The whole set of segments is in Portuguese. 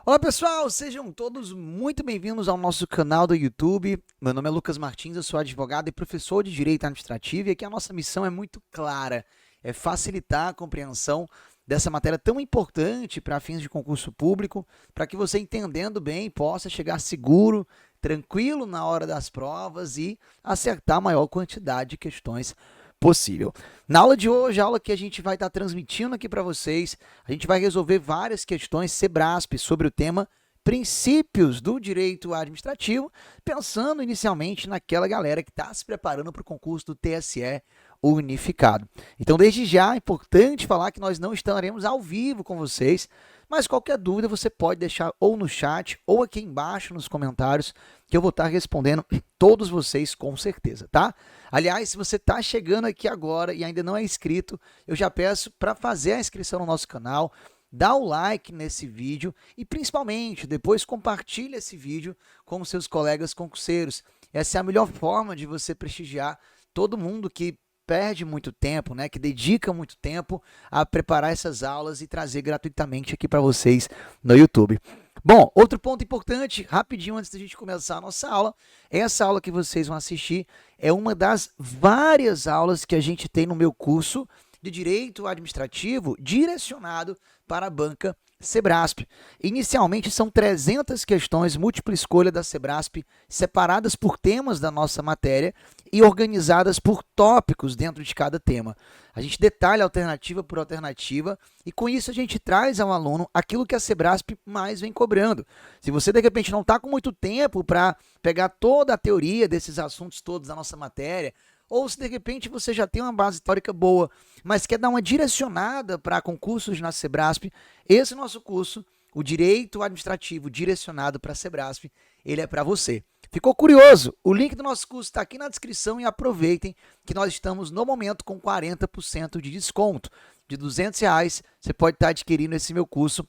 Olá pessoal, sejam todos muito bem-vindos ao nosso canal do YouTube. Meu nome é Lucas Martins, eu sou advogado e professor de Direito Administrativo e aqui a nossa missão é muito clara, é facilitar a compreensão dessa matéria tão importante para fins de concurso público, para que você entendendo bem possa chegar seguro, tranquilo na hora das provas e acertar a maior quantidade de questões possível. Na aula de hoje, a aula que a gente vai estar transmitindo aqui para vocês, a gente vai resolver várias questões SEBRASP sobre o tema princípios do direito administrativo, pensando inicialmente naquela galera que está se preparando para o concurso do TSE unificado. Então, desde já, é importante falar que nós não estaremos ao vivo com vocês, mas qualquer dúvida você pode deixar ou no chat ou aqui embaixo nos comentários, que eu vou estar respondendo todos vocês com certeza, tá? Aliás, se você está chegando aqui agora e ainda não é inscrito, eu já peço para fazer a inscrição no nosso canal, dá o like nesse vídeo e principalmente depois compartilha esse vídeo com seus colegas concurseiros. Essa é a melhor forma de você prestigiar todo mundo que perde muito tempo, né, que dedica muito tempo a preparar essas aulas e trazer gratuitamente aqui para vocês no YouTube. Bom, outro ponto importante, rapidinho antes da gente começar a nossa aula, essa aula que vocês vão assistir é uma das várias aulas que a gente tem no meu curso de Direito Administrativo direcionado para a banca SEBRASP. Inicialmente são 300 questões múltipla escolha da SEBRASP, separadas por temas da nossa matéria e organizadas por tópicos dentro de cada tema. A gente detalha alternativa por alternativa e com isso a gente traz ao aluno aquilo que a SEBRASP mais vem cobrando. Se você de repente não está com muito tempo para pegar toda a teoria desses assuntos todos da nossa matéria, ou se de repente você já tem uma base teórica boa, mas quer dar uma direcionada para concursos na SEBRASP, esse nosso curso, o Direito Administrativo Direcionado para a SEBRASP, ele é para você. Ficou curioso? O link do nosso curso está aqui na descrição e aproveitem que nós estamos no momento com 40% de desconto. De R$200 você pode estar adquirindo esse meu curso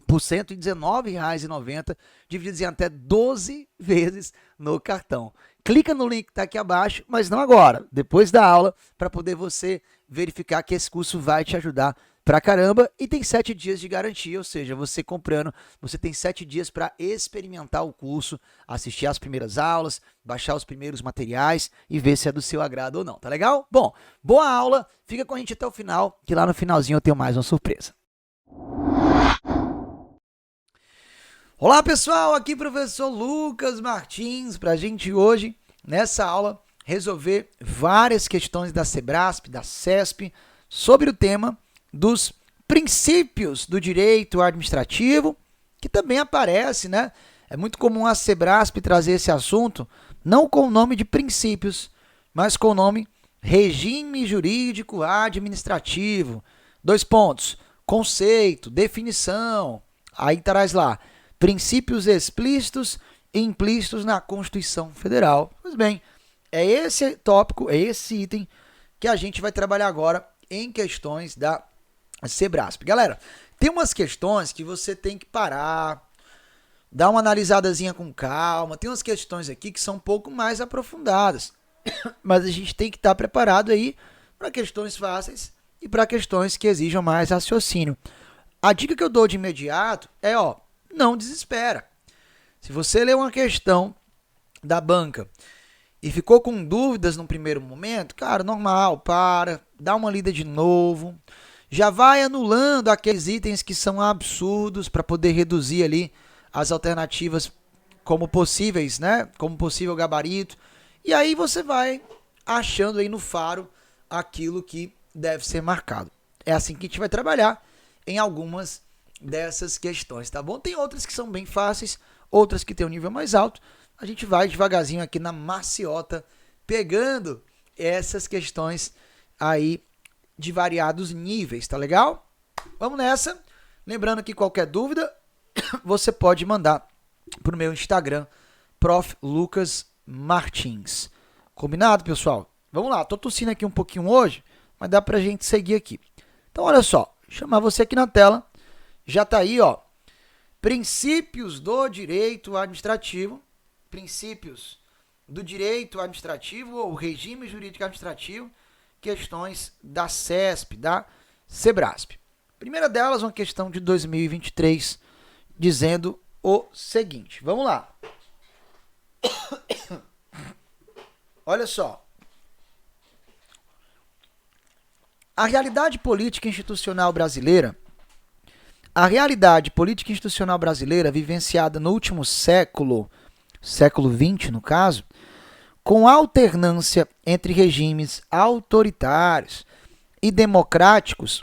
por R$ 119,90, divididos em até 12 vezes no cartão. Clica no link que está aqui abaixo, mas não agora, depois da aula, para poder você verificar que esse curso vai te ajudar pra caramba e tem 7 dias de garantia, ou seja, você comprando, você tem 7 dias para experimentar o curso, assistir as primeiras aulas, baixar os primeiros materiais e ver se é do seu agrado ou não, tá legal? Bom, boa aula, fica com a gente até o final, que lá no finalzinho eu tenho mais uma surpresa. Olá pessoal, aqui professor Lucas Martins, para a gente hoje, nessa aula, resolver várias questões da SEBRASP, da CESP, sobre o tema dos princípios do direito administrativo, que também aparece, né? É muito comum a SEBRASP trazer esse assunto, não com o nome de princípios, mas com o nome regime jurídico administrativo. 2 pontos, conceito, definição, aí traz lá, princípios explícitos e implícitos na Constituição Federal. Pois bem, é esse tópico, é esse item que a gente vai trabalhar agora em questões da SEBRASP. Galera, tem umas questões que você tem que parar, dar uma analisadazinha com calma, tem umas questões aqui que são um pouco mais aprofundadas, mas a gente tem que estar preparado aí para questões fáceis e para questões que exijam mais raciocínio. A dica que eu dou de imediato é, não desespera. Se você lê uma questão da banca e ficou com dúvidas no primeiro momento, cara, normal, dá uma lida de novo, já vai anulando aqueles itens que são absurdos para poder reduzir ali as alternativas como possíveis, né? Como possível gabarito. E aí você vai achando aí no faro aquilo que deve ser marcado. É assim que a gente vai trabalhar em algumas dessas questões, tá bom? Tem outras que são bem fáceis, outras que tem um nível mais alto. A gente vai devagarzinho aqui na maciota, pegando essas questões aí de variados níveis, tá legal? Vamos nessa. Lembrando que qualquer dúvida, você pode mandar pro meu Instagram, Prof. Lucas Martins. Combinado, pessoal? Vamos lá, tô tossindo aqui um pouquinho hoje, mas dá pra gente seguir aqui. Então, olha só, chamar você aqui na tela. Já está aí, princípios do direito administrativo, princípios do direito administrativo ou regime jurídico administrativo, questões da CESP, da SEBRASP. Primeira delas, uma questão de 2023, dizendo o seguinte. Vamos lá. Olha só. A realidade política institucional brasileira vivenciada no último século XX no caso, com alternância entre regimes autoritários e democráticos,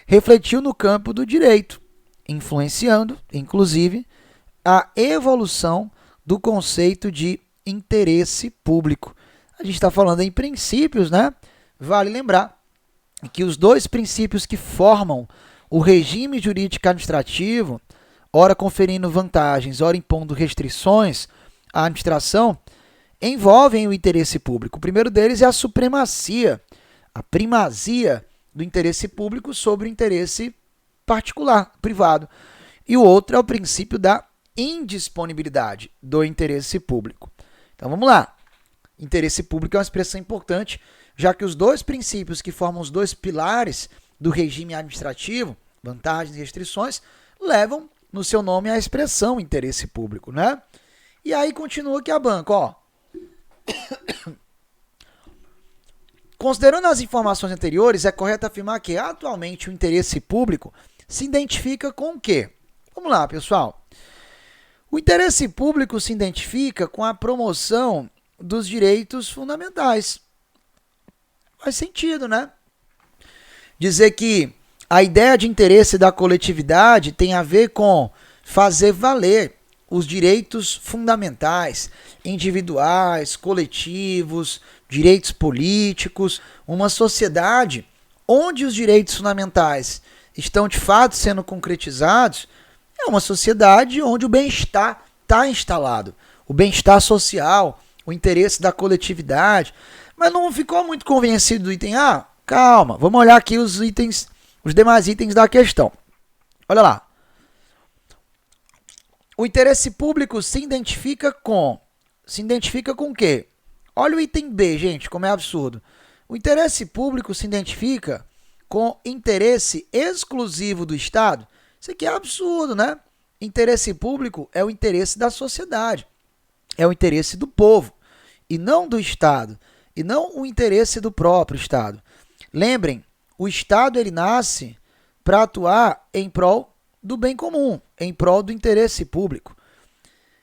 refletiu no campo do direito, influenciando, inclusive, a evolução do conceito de interesse público. A gente está falando em princípios, né? Vale lembrar que os dois princípios que formam o regime jurídico administrativo, ora conferindo vantagens, ora impondo restrições à administração, envolvem o interesse público. O primeiro deles é a supremacia, a primazia do interesse público sobre o interesse particular, privado. E o outro é o princípio da indisponibilidade do interesse público. Então vamos lá. Interesse público é uma expressão importante, já que os dois princípios que formam os dois pilares do regime administrativo, vantagens e restrições, levam no seu nome a expressão interesse público, né? E aí continua aqui a banca, ó. Considerando as informações anteriores, é correto afirmar que atualmente o interesse público se identifica com o quê? Vamos lá, pessoal. O interesse público se identifica com a promoção dos direitos fundamentais. Faz sentido, né? Dizer que a ideia de interesse da coletividade tem a ver com fazer valer os direitos fundamentais, individuais, coletivos, direitos políticos, uma sociedade onde os direitos fundamentais estão de fato sendo concretizados, é uma sociedade onde o bem-estar está instalado, o bem-estar social, o interesse da coletividade. Mas não ficou muito convencido do item A? Calma, vamos olhar aqui os demais itens da questão. Olha lá. O interesse público se identifica com o quê? Olha o item B, gente, como é absurdo. O interesse público se identifica com interesse exclusivo do Estado. Isso aqui é absurdo, né? Interesse público é o interesse da sociedade, é o interesse do povo, e não do Estado, e não o interesse do próprio Estado. Lembrem, o Estado ele nasce para atuar em prol do bem comum, em prol do interesse público.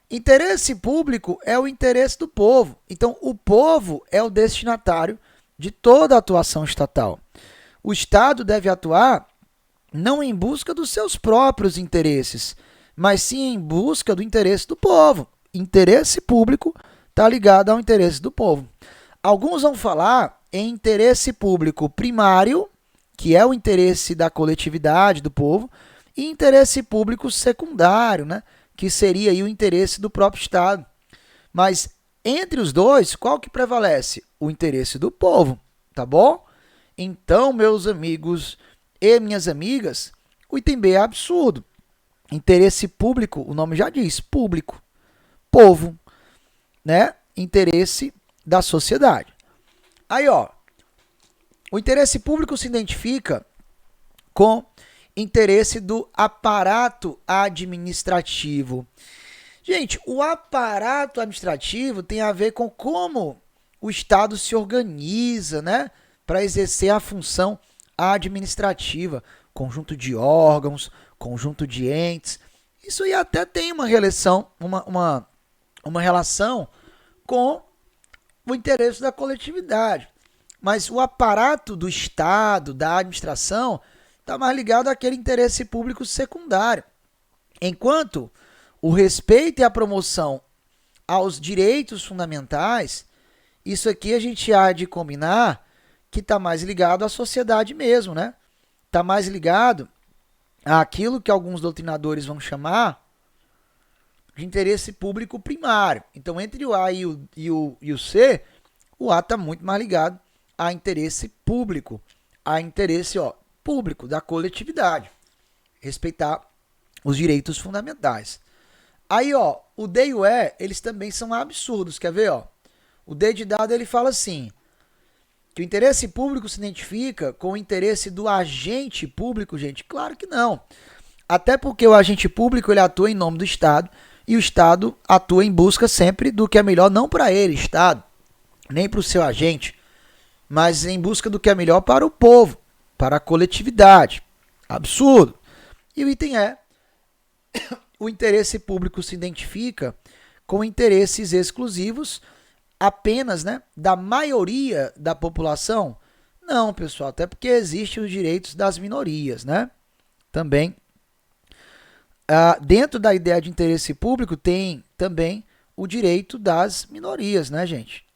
Interesse público é o interesse do povo. Então, o povo é o destinatário de toda a atuação estatal. O Estado deve atuar não em busca dos seus próprios interesses, mas sim em busca do interesse do povo. Interesse público está ligado ao interesse do povo. Alguns vão falar em interesse público primário, que é o interesse da coletividade, do povo, e interesse público secundário, né? Que seria aí o interesse do próprio Estado. Mas entre os dois, qual que prevalece? O interesse do povo, tá bom? Então, meus amigos e minhas amigas, o item B é absurdo. Interesse público, o nome já diz, público, povo, né? Interesse da sociedade. Aí, ó, o interesse público se identifica com interesse do aparato administrativo. Gente, o aparato administrativo tem a ver com como o Estado se organiza, né, para exercer a função administrativa, conjunto de órgãos, conjunto de entes. Isso aí até tem uma relação, uma relação com o interesse da coletividade. Mas o aparato do Estado, da administração, está mais ligado àquele interesse público secundário. Enquanto o respeito e a promoção aos direitos fundamentais, isso aqui a gente há de combinar que está mais ligado à sociedade mesmo, né? Está mais ligado àquilo que alguns doutrinadores vão chamar de interesse público primário. Então, entre o A e o C, o A está muito mais ligado a interesse público, a interesse público da coletividade, respeitar os direitos fundamentais. Aí, o D e o E, eles também são absurdos, quer ver? O D de dado, ele fala assim, que o interesse público se identifica com o interesse do agente público, gente? Claro que não. Até porque o agente público ele atua em nome do Estado e o Estado atua em busca sempre do que é melhor, não para ele, Estado, nem para o seu agente, mas em busca do que é melhor para o povo, para a coletividade. Absurdo. E o item é, o interesse público se identifica com interesses exclusivos apenas, né, da maioria da população? Não, pessoal, até porque existem os direitos das minorias, né? Também. Dentro da ideia de interesse público tem também o direito das minorias, né, gente?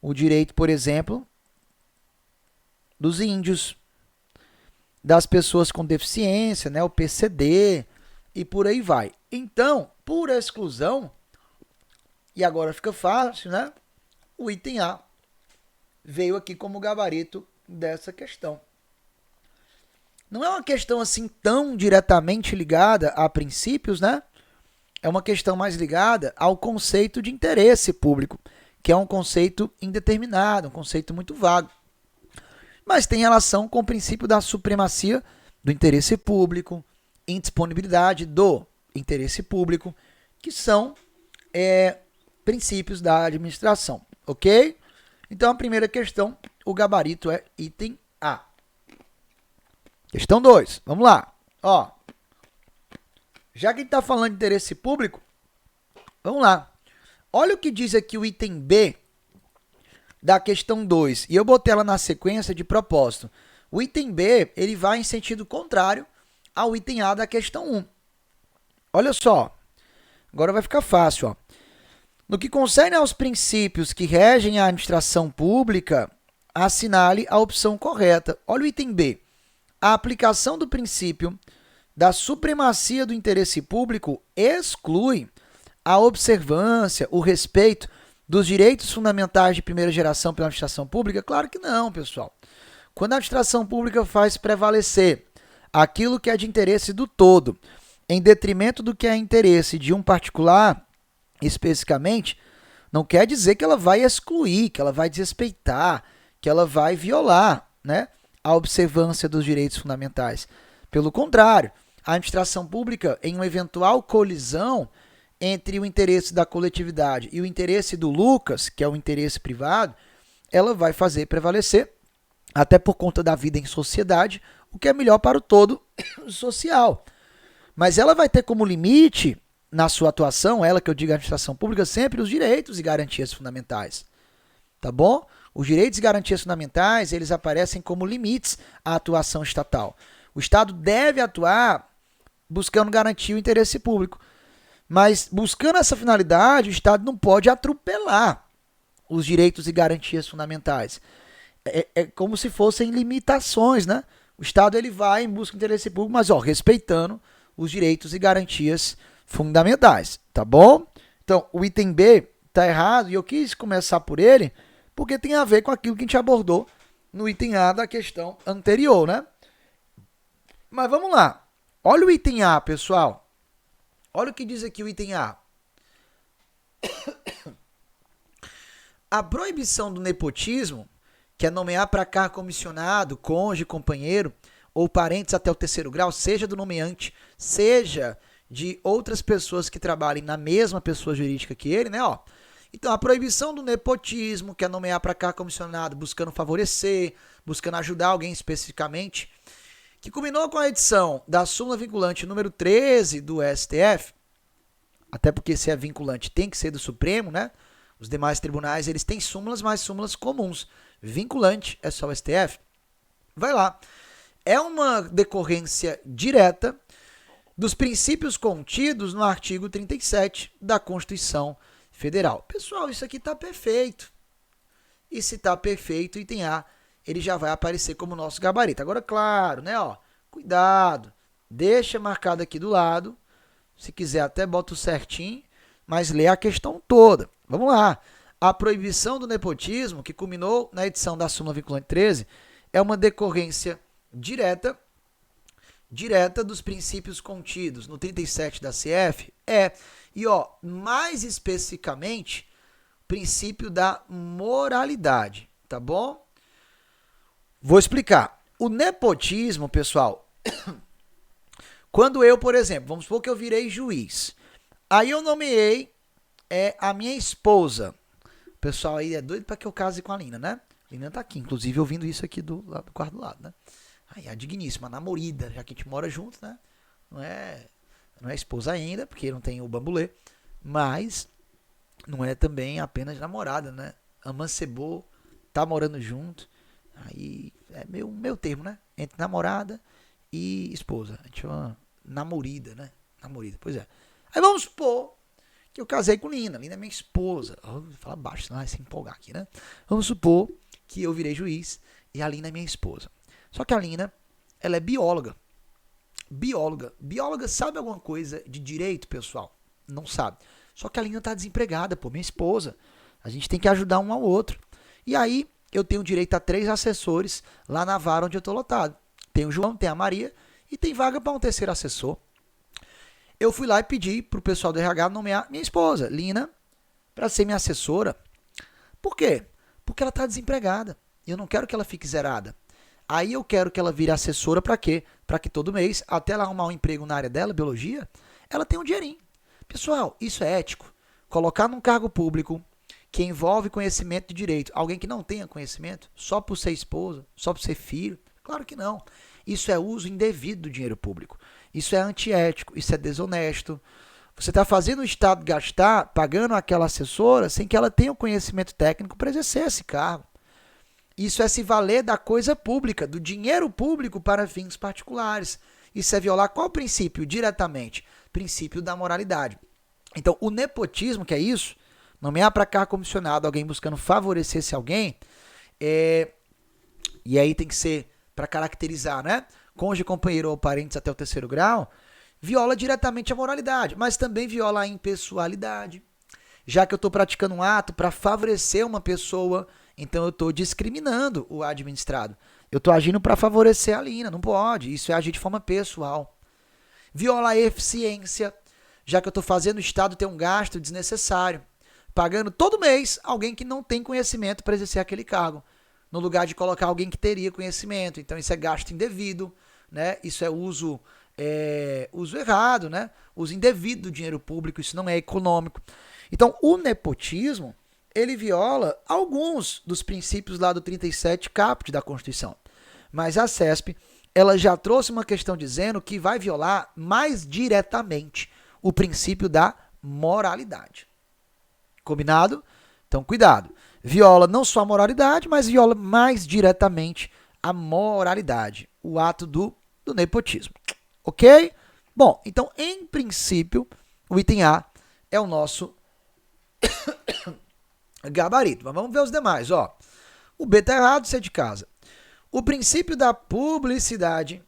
O direito, por exemplo, dos índios, das pessoas com deficiência, né, o PCD e por aí vai. Então, por exclusão, e agora fica fácil, né? O item A veio aqui como gabarito dessa questão. Não é uma questão assim tão diretamente ligada a princípios, né? É uma questão mais ligada ao conceito de interesse público, que é um conceito indeterminado, um conceito muito vago. Mas tem relação com o princípio da supremacia do interesse público, indisponibilidade do interesse público, que são princípios da administração, ok? Então, a primeira questão, o gabarito é item A. Questão 2, vamos lá. Ó, já que a gente está falando de interesse público, vamos lá. Olha o que diz aqui o item B da questão 2, e eu botei ela na sequência de propósito. O item B, ele vai em sentido contrário ao item A da questão 1. Olha só, agora vai ficar fácil, ó. No que concerne aos princípios que regem a administração pública, assinale a opção correta. Olha o item B. A aplicação do princípio da supremacia do interesse público exclui a observância, o respeito dos direitos fundamentais de primeira geração pela administração pública? Claro que não, pessoal. Quando a administração pública faz prevalecer aquilo que é de interesse do todo, em detrimento do que é interesse de um particular, especificamente, não quer dizer que ela vai excluir, que ela vai desrespeitar, que ela vai violar, né, a observância dos direitos fundamentais. Pelo contrário, a administração pública, em uma eventual colisão entre o interesse da coletividade e o interesse do Lucas, que é o interesse privado, ela vai fazer prevalecer, até por conta da vida em sociedade, o que é melhor para o todo social. Mas ela vai ter como limite, na sua atuação, ela que eu digo a administração pública, sempre os direitos e garantias fundamentais. Tá bom? Os direitos e garantias fundamentais, eles aparecem como limites à atuação estatal. O Estado deve atuar buscando garantir o interesse público. Mas, buscando essa finalidade, o Estado não pode atropelar os direitos e garantias fundamentais. É como se fossem limitações, né? O Estado ele vai em busca do interesse público, mas respeitando os direitos e garantias fundamentais, tá bom? Então, o item B tá errado e eu quis começar por ele porque tem a ver com aquilo que a gente abordou no item A da questão anterior, né? Mas vamos lá. Olha o item A, pessoal. Olha o que diz aqui o item A. A proibição do nepotismo, que é nomear para cargo comissionado, cônjuge, companheiro ou parentes até o terceiro grau, seja do nomeante, seja de outras pessoas que trabalhem na mesma pessoa jurídica que ele, né? Então, a proibição do nepotismo, que é nomear para cargo comissionado, buscando favorecer, buscando ajudar alguém especificamente, que culminou com a edição da súmula vinculante número 13 do STF, até porque se é vinculante tem que ser do Supremo, né? Os demais tribunais, eles têm súmulas, mas súmulas comuns. Vinculante é só o STF. Vai lá. É uma decorrência direta dos princípios contidos no artigo 37 da Constituição Federal. Pessoal, isso aqui está perfeito. E se está perfeito, item A, ele já vai aparecer como nosso gabarito. Agora, claro, né? Cuidado. Deixa marcado aqui do lado. Se quiser, até bota o certinho, mas lê a questão toda. Vamos lá. A proibição do nepotismo, que culminou na edição da súmula vinculante 13, é uma decorrência direta dos princípios contidos no 37 da CF. E mais especificamente, princípio da moralidade, tá bom? Vou explicar. O nepotismo, pessoal, Quando eu, por exemplo, vamos supor que eu virei juiz. Aí eu nomeei a minha esposa. O pessoal aí é doido para que eu case com a Lina, né? A Lina tá aqui, inclusive ouvindo isso aqui do quarto do lado, né? Aí a digníssima, a namorada, já que a gente mora junto, né? Não é esposa ainda, porque não tem o bambolê, mas não é também apenas namorada, né? Amancebou, tá morando junto, aí é meu termo, né? Entre namorada e esposa. A gente chama namorida, né? Namorida, pois é. Aí vamos supor que eu casei com Lina. Lina é minha esposa. Vou falar baixo, senão vai se empolgar aqui, né? Vamos supor que eu virei juiz e a Lina é minha esposa. Só que a Lina, ela é bióloga. Bióloga sabe alguma coisa de direito, pessoal? Não sabe. Só que a Lina tá desempregada, pô, minha esposa. A gente tem que ajudar um ao outro. E aí, eu tenho direito a 3 assessores lá na vara onde eu tô lotado. Tem o João, tem a Maria e tem vaga para um terceiro assessor. Eu fui lá e pedi pro pessoal do RH nomear minha esposa, Lina, para ser minha assessora. Por quê? Porque ela tá desempregada. E eu não quero que ela fique zerada. Aí eu quero que ela vire assessora para quê? Para que todo mês, até ela arrumar um emprego na área dela, biologia, ela tenha um dinheirinho. Pessoal, isso é ético. Colocar num cargo público que envolve conhecimento de direito, alguém que não tenha conhecimento, só por ser esposa, só por ser filho, claro que não. Isso é uso indevido do dinheiro público. Isso é antiético, isso é desonesto. Você está fazendo o Estado gastar, pagando aquela assessora, sem que ela tenha o conhecimento técnico para exercer esse cargo. Isso é se valer da coisa pública, do dinheiro público para fins particulares. Isso é violar qual princípio diretamente? Princípio da moralidade. Então, o nepotismo, que é isso, nomear para cargo comissionado alguém buscando favorecer esse alguém, e aí tem que ser para caracterizar, né? Cônjuge, companheiro ou parentes até o 3º grau, viola diretamente a moralidade, mas também viola a impessoalidade. Já que eu estou praticando um ato para favorecer uma pessoa, então eu estou discriminando o administrado. Eu estou agindo para favorecer a Lina, não pode. Isso é agir de forma pessoal. Viola a eficiência, já que eu estou fazendo o Estado ter um gasto desnecessário, pagando todo mês alguém que não tem conhecimento para exercer aquele cargo, no lugar de colocar alguém que teria conhecimento. Então isso é gasto indevido, né? Isso é uso errado, né? Uso indevido do dinheiro público, isso não é econômico. Então o nepotismo, ele viola alguns dos princípios lá do 37 caput da Constituição. Mas a CESP, ela já trouxe uma questão dizendo que vai violar mais diretamente o princípio da moralidade. Combinado? Então, cuidado. Viola não só a moralidade, mas viola mais diretamente a moralidade, o ato do nepotismo. Ok? Bom, então, em princípio, o item A é o nosso gabarito. Mas vamos ver os demais. Ó. O B está errado, C é de casa. O princípio da publicidade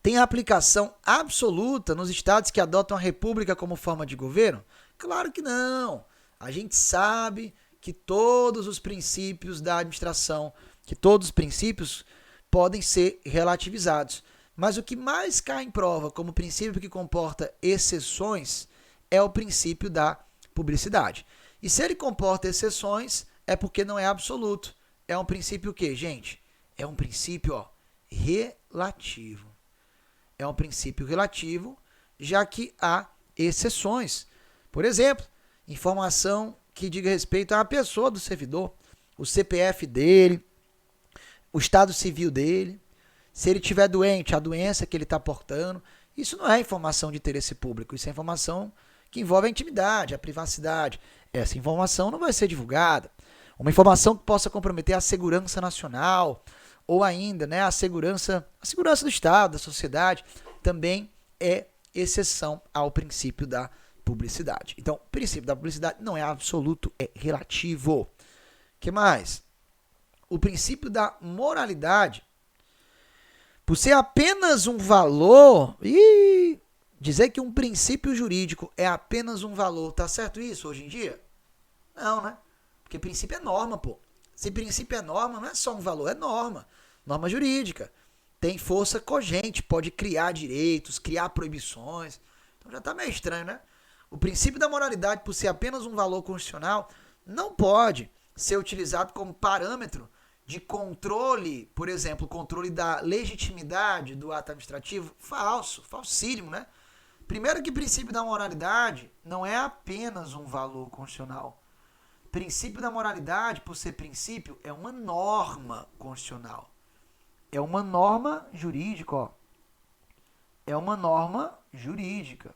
tem aplicação absoluta nos estados que adotam a república como forma de governo? Claro que não. A gente sabe que todos os princípios da administração, que todos os princípios podem ser relativizados. Mas o que mais cai em prova como princípio que comporta exceções é o princípio da publicidade. E se ele comporta exceções, é porque não é absoluto. É um princípio o quê, gente? É um princípio relativo. É um princípio relativo, já que há exceções. Por exemplo, informação que diga respeito à pessoa do servidor, o CPF dele, o estado civil dele, se ele estiver doente, a doença que ele está portando. Isso não é informação de interesse público, isso é informação que envolve a intimidade, a privacidade. Essa informação não vai ser divulgada. Uma informação que possa comprometer a segurança nacional ou ainda, né, a segurança do Estado, da sociedade, também é exceção ao princípio da publicidade. Então, o princípio da publicidade não é absoluto, é relativo. O que mais? O princípio da moralidade, por ser apenas um valor, dizer que um princípio jurídico é apenas um valor, tá certo isso hoje em dia? Não, né? Porque princípio é norma, pô. Se princípio é norma, não é só um valor, é norma. Norma jurídica. Tem força cogente, pode criar direitos, criar proibições. Então já tá meio estranho, né? O princípio da moralidade, por ser apenas um valor constitucional, não pode ser utilizado como parâmetro de controle, por exemplo, controle da legitimidade do ato administrativo, falso, falsíssimo, né? Primeiro que princípio da moralidade não é apenas um valor constitucional. Princípio da moralidade, por ser princípio, é uma norma constitucional. É uma norma jurídica, ó. É uma norma jurídica.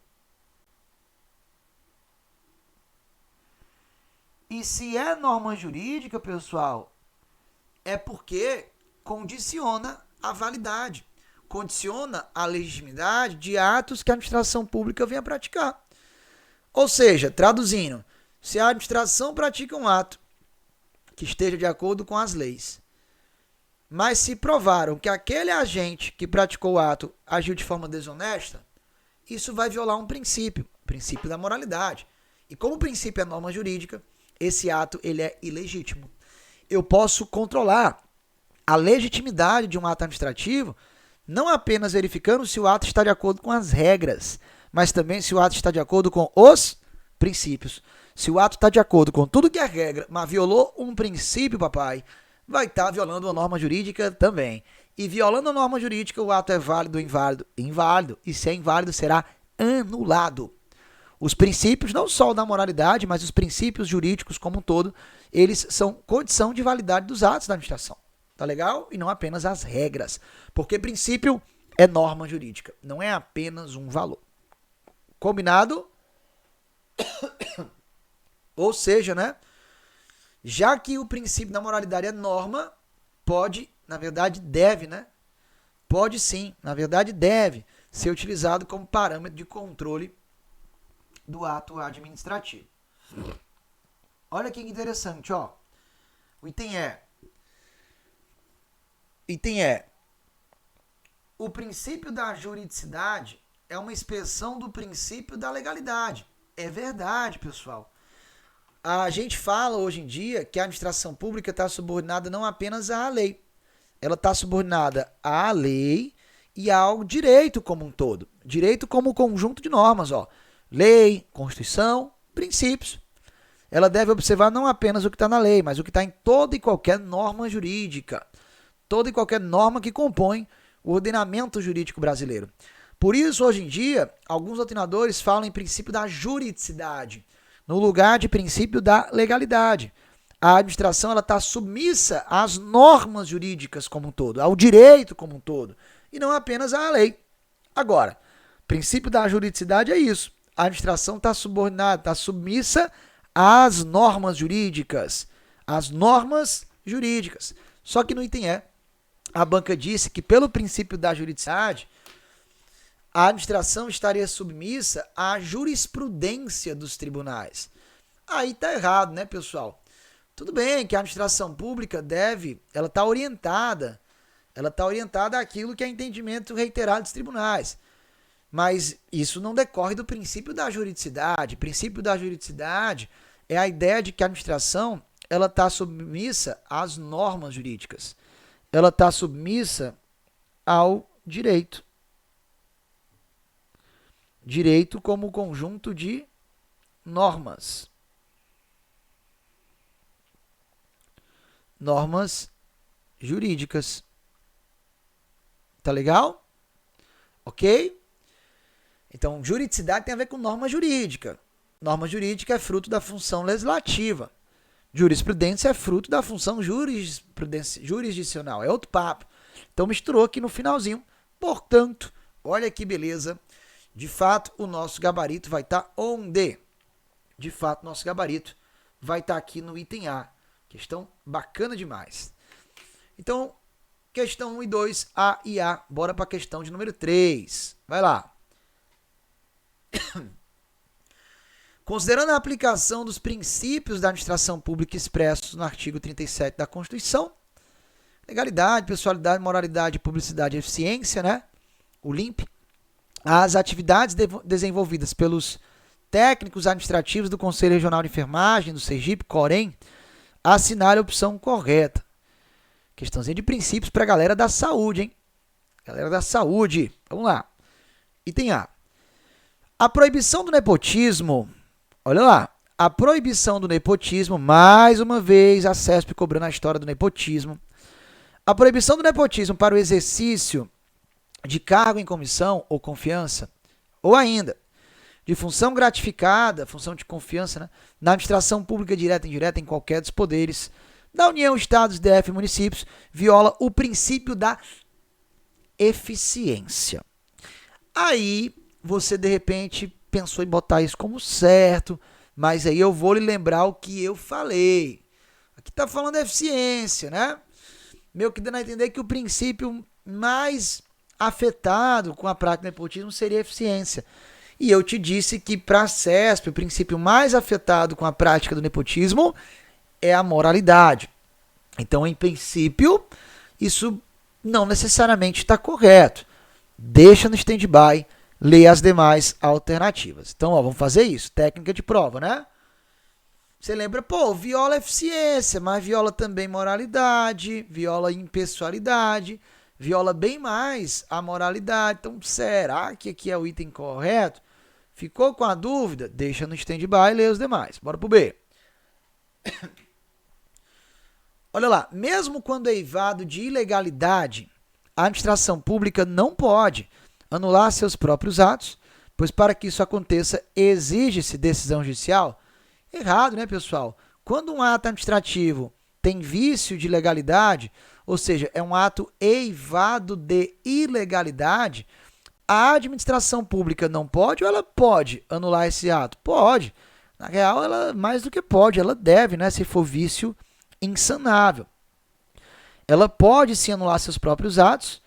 E se é norma jurídica, pessoal, é porque condiciona a validade, condiciona a legitimidade de atos que a administração pública venha praticar. Ou seja, traduzindo, se a administração pratica um ato que esteja de acordo com as leis, mas se provaram que aquele agente que praticou o ato agiu de forma desonesta, isso vai violar um princípio, o princípio da moralidade. E como o princípio é norma jurídica, esse ato ele é ilegítimo. Eu posso controlar a legitimidade de um ato administrativo não apenas verificando se o ato está de acordo com as regras, mas também se o ato está de acordo com os princípios. Se o ato está de acordo com tudo que é regra, mas violou um princípio, papai, vai estar violando uma norma jurídica também. E violando a norma jurídica, o ato é válido ou inválido? Inválido. E se é inválido, será anulado. Os princípios, não só da moralidade, mas os princípios jurídicos como um todo, eles são condição de validade dos atos da administração. Tá legal? E não apenas as regras. Porque princípio é norma jurídica, não é apenas um valor. Combinado? Ou seja, né? Já que o princípio da moralidade é norma, pode, na verdade deve, né? Pode sim, na verdade deve ser utilizado como parâmetro de controle do ato administrativo. Olha que interessante, ó. O item é o princípio da juridicidade é uma expressão do princípio da legalidade. É verdade, pessoal. A gente fala hoje em dia que a administração pública está subordinada não apenas à lei. Ela está subordinada à lei e ao direito como um todo. Direito como conjunto de normas, ó. Lei, Constituição, princípios. Ela deve observar não apenas o que está na lei, mas o que está em toda e qualquer norma jurídica. Toda e qualquer norma que compõe o ordenamento jurídico brasileiro. Por isso, hoje em dia, alguns doutrinadores falam em princípio da juridicidade, no lugar de princípio da legalidade. A administração está submissa às normas jurídicas como um todo, ao direito como um todo, e não apenas à lei. Agora, princípio da juridicidade é isso. A administração está subordinada, está submissa às normas jurídicas. Às normas jurídicas. Só que no item E, a banca disse que pelo princípio da juridicidade, a administração estaria submissa à jurisprudência dos tribunais. Aí tá errado, né, pessoal? Tudo bem que a administração pública ela está orientada àquilo que é entendimento reiterado dos tribunais. Mas isso não decorre do princípio da juridicidade. O princípio da juridicidade é a ideia de que a administração ela está submissa às normas jurídicas. Ela está submissa ao direito. Direito como conjunto de normas. Normas jurídicas. Tá legal? Ok? Então, juridicidade tem a ver com norma jurídica. Norma jurídica é fruto da função legislativa. Jurisprudência é fruto da função jurisdicional. É outro papo. Então, misturou aqui no finalzinho. Portanto, olha que beleza. De fato, o nosso gabarito vai estar onde? De fato, o nosso gabarito vai estar aqui no item A. Questão bacana demais. Então, questão 1 e 2, A e A. Bora para a questão de número 3. Vai lá. Considerando a aplicação dos princípios da administração pública expressos no artigo 37 da Constituição, legalidade, pessoalidade, moralidade, publicidade e eficiência, né? O LIMP, as atividades desenvolvidas pelos técnicos administrativos do Conselho Regional de Enfermagem, do Sergipe, Corém, assinale a opção correta. Questãozinha de princípios para a galera da saúde, hein? Galera da saúde. Vamos lá. Item A. A proibição do nepotismo. Olha lá. A proibição do nepotismo, mais uma vez, a CESP cobrando a história do nepotismo. A proibição do nepotismo para o exercício de cargo em comissão ou confiança, ou ainda de função gratificada, função de confiança, né, na administração pública direta e indireta em qualquer dos poderes da União, Estados, DF e municípios, viola o princípio da eficiência. Aí você de repente pensou em botar isso como certo, mas aí eu vou lhe lembrar o que eu falei. Aqui está falando da eficiência, né? Meio que dando a entender que o princípio mais afetado com a prática do nepotismo seria a eficiência. E eu te disse que para a CESP o princípio mais afetado com a prática do nepotismo é a moralidade. Então, em princípio, isso não necessariamente está correto. Deixa no stand-by, leia as demais alternativas. Então, ó, vamos fazer isso. Técnica de prova, né? Você lembra, pô, viola eficiência, mas viola também moralidade, viola impessoalidade, viola bem mais a moralidade. Então, será que aqui é o item correto? Ficou com a dúvida? Deixa no stand-by e leia os demais. Bora pro B. Olha lá, mesmo quando eivado de ilegalidade, a administração pública não pode anular seus próprios atos, pois para que isso aconteça, exige-se decisão judicial. Errado, né, pessoal? Quando um ato administrativo tem vício de ilegalidade, ou seja, é um ato eivado de ilegalidade, a administração pública não pode ou ela pode anular esse ato? Pode. Na real, ela mais do que pode, ela deve, né, se for vício insanável. Ela pode sim anular seus próprios atos,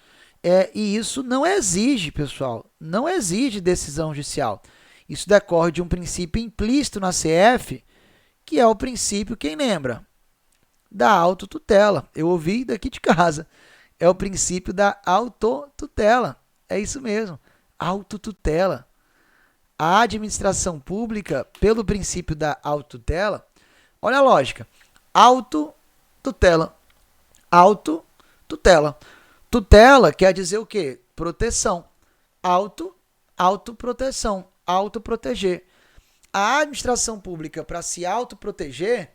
e isso não exige, pessoal, não exige decisão judicial. Isso decorre de um princípio implícito na CF, que é o princípio, quem lembra? Da autotutela. Eu ouvi daqui de casa. É o princípio da autotutela. É isso mesmo, autotutela. A administração pública, pelo princípio da autotutela, olha a lógica, autotutela, autotutela. Tutela quer dizer o quê? Proteção. Autoproteção, autoproteger. A administração pública, para se autoproteger,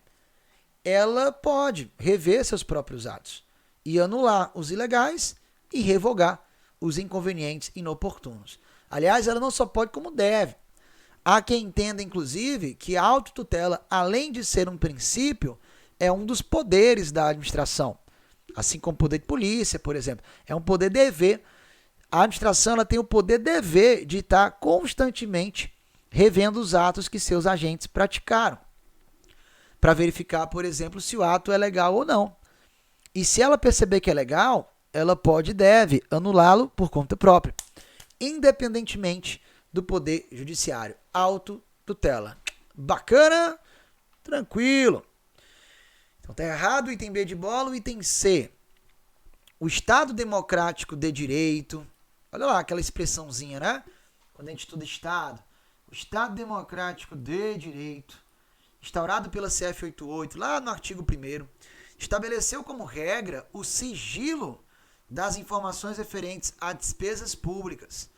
ela pode rever seus próprios atos e anular os ilegais e revogar os inconvenientes inoportunos. Aliás, ela não só pode, como deve. Há quem entenda, inclusive, que a autotutela, além de ser um princípio, é um dos poderes da administração. Assim como o poder de polícia, por exemplo. É um poder dever. A administração ela tem o poder dever de estar constantemente revendo os atos que seus agentes praticaram, para verificar, por exemplo, se o ato é legal ou não. E se ela perceber que é legal, ela pode e deve anulá-lo por conta própria, independentemente do poder judiciário. Autotutela. Bacana? Tranquilo. Então tá errado o item B de bola, o item C. O Estado Democrático de Direito. Olha lá aquela expressãozinha, né? Quando a gente estuda Estado. O Estado Democrático de Direito, instaurado pela CF 88, lá no artigo 1º, estabeleceu como regra o sigilo das informações referentes a despesas públicas,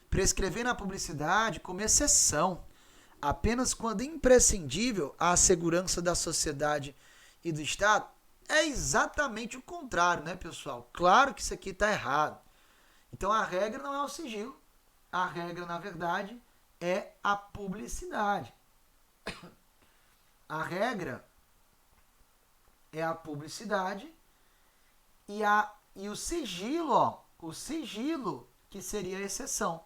prescrevendo a publicidade como exceção, apenas quando imprescindível à segurança da sociedade e do Estado. É exatamente o contrário, né, pessoal? Claro que isso aqui está errado. Então, a regra não é o sigilo. A regra, na verdade, é a publicidade. A regra é a publicidade e o sigilo, ó, o sigilo que seria a exceção.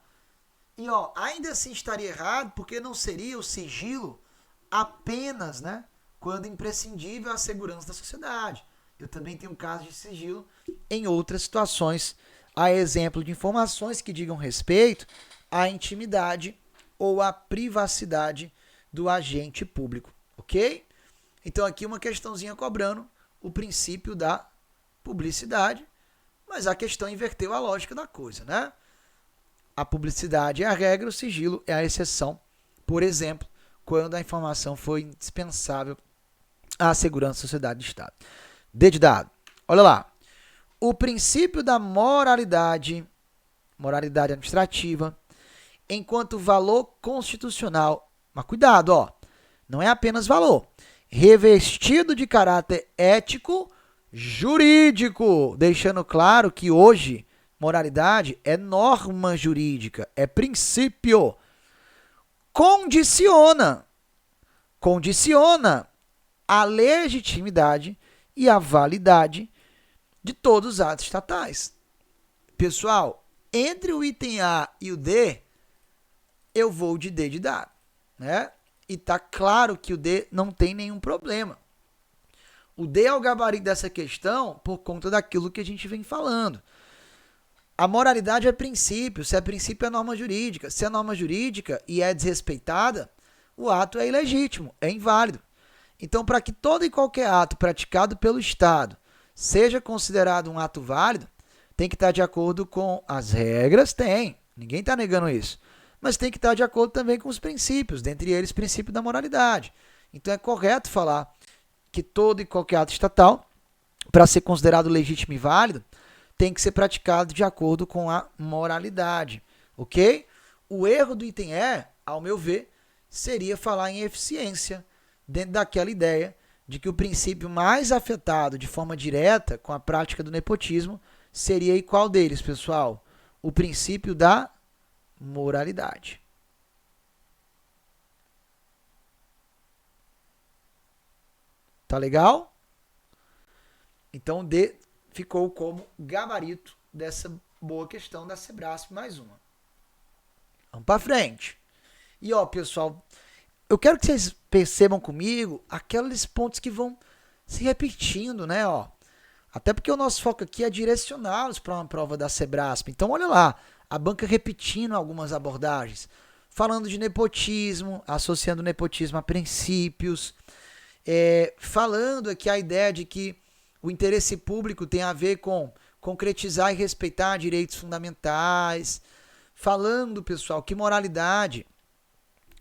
E ó, ainda assim estaria errado, porque não seria o sigilo apenas, né, quando imprescindível à segurança da sociedade. Eu também tenho casos de sigilo em outras situações, a exemplo de informações que digam respeito à intimidade ou à privacidade do agente público, ok? Então aqui uma questãozinha cobrando o princípio da publicidade, mas a questão inverteu a lógica da coisa, né? A publicidade é a regra, o sigilo é a exceção. Por exemplo, quando a informação foi indispensável à segurança da sociedade e do Estado. D de dado. Olha lá. O princípio da moralidade administrativa, enquanto valor constitucional, mas cuidado, ó, não é apenas valor, revestido de caráter ético, jurídico, deixando claro que hoje moralidade é norma jurídica, é princípio. Condiciona a legitimidade e a validade de todos os atos estatais. Pessoal, entre o item A e o D, eu vou de D de dado, né? E tá claro que o D não tem nenhum problema. O D é o gabarito dessa questão por conta daquilo que a gente vem falando. A moralidade é princípio. Se é princípio, é norma jurídica. Se é norma jurídica e é desrespeitada, o ato é ilegítimo, é inválido. Então, para que todo e qualquer ato praticado pelo Estado seja considerado um ato válido, tem que estar de acordo com as regras? Tem. Ninguém está negando isso. Mas tem que estar de acordo também com os princípios, dentre eles o princípio da moralidade. Então, é correto falar que todo e qualquer ato estatal, para ser considerado legítimo e válido, tem que ser praticado de acordo com a moralidade, ok? O erro do item E, ao meu ver, seria falar em eficiência, dentro daquela ideia de que o princípio mais afetado de forma direta com a prática do nepotismo seria e qual deles, pessoal? O princípio da moralidade. Tá legal? Então, D ficou como gabarito dessa boa questão da Sebrasp, mais uma. Vamos para frente. E, ó, pessoal, eu quero que vocês percebam comigo aqueles pontos que vão se repetindo, né, ó. Até porque o nosso foco aqui é direcioná-los para uma prova da Sebrasp. Então, olha lá, a banca repetindo algumas abordagens, falando de nepotismo, associando nepotismo a princípios, falando aqui a ideia de que o interesse público tem a ver com concretizar e respeitar direitos fundamentais. Falando, pessoal, que moralidade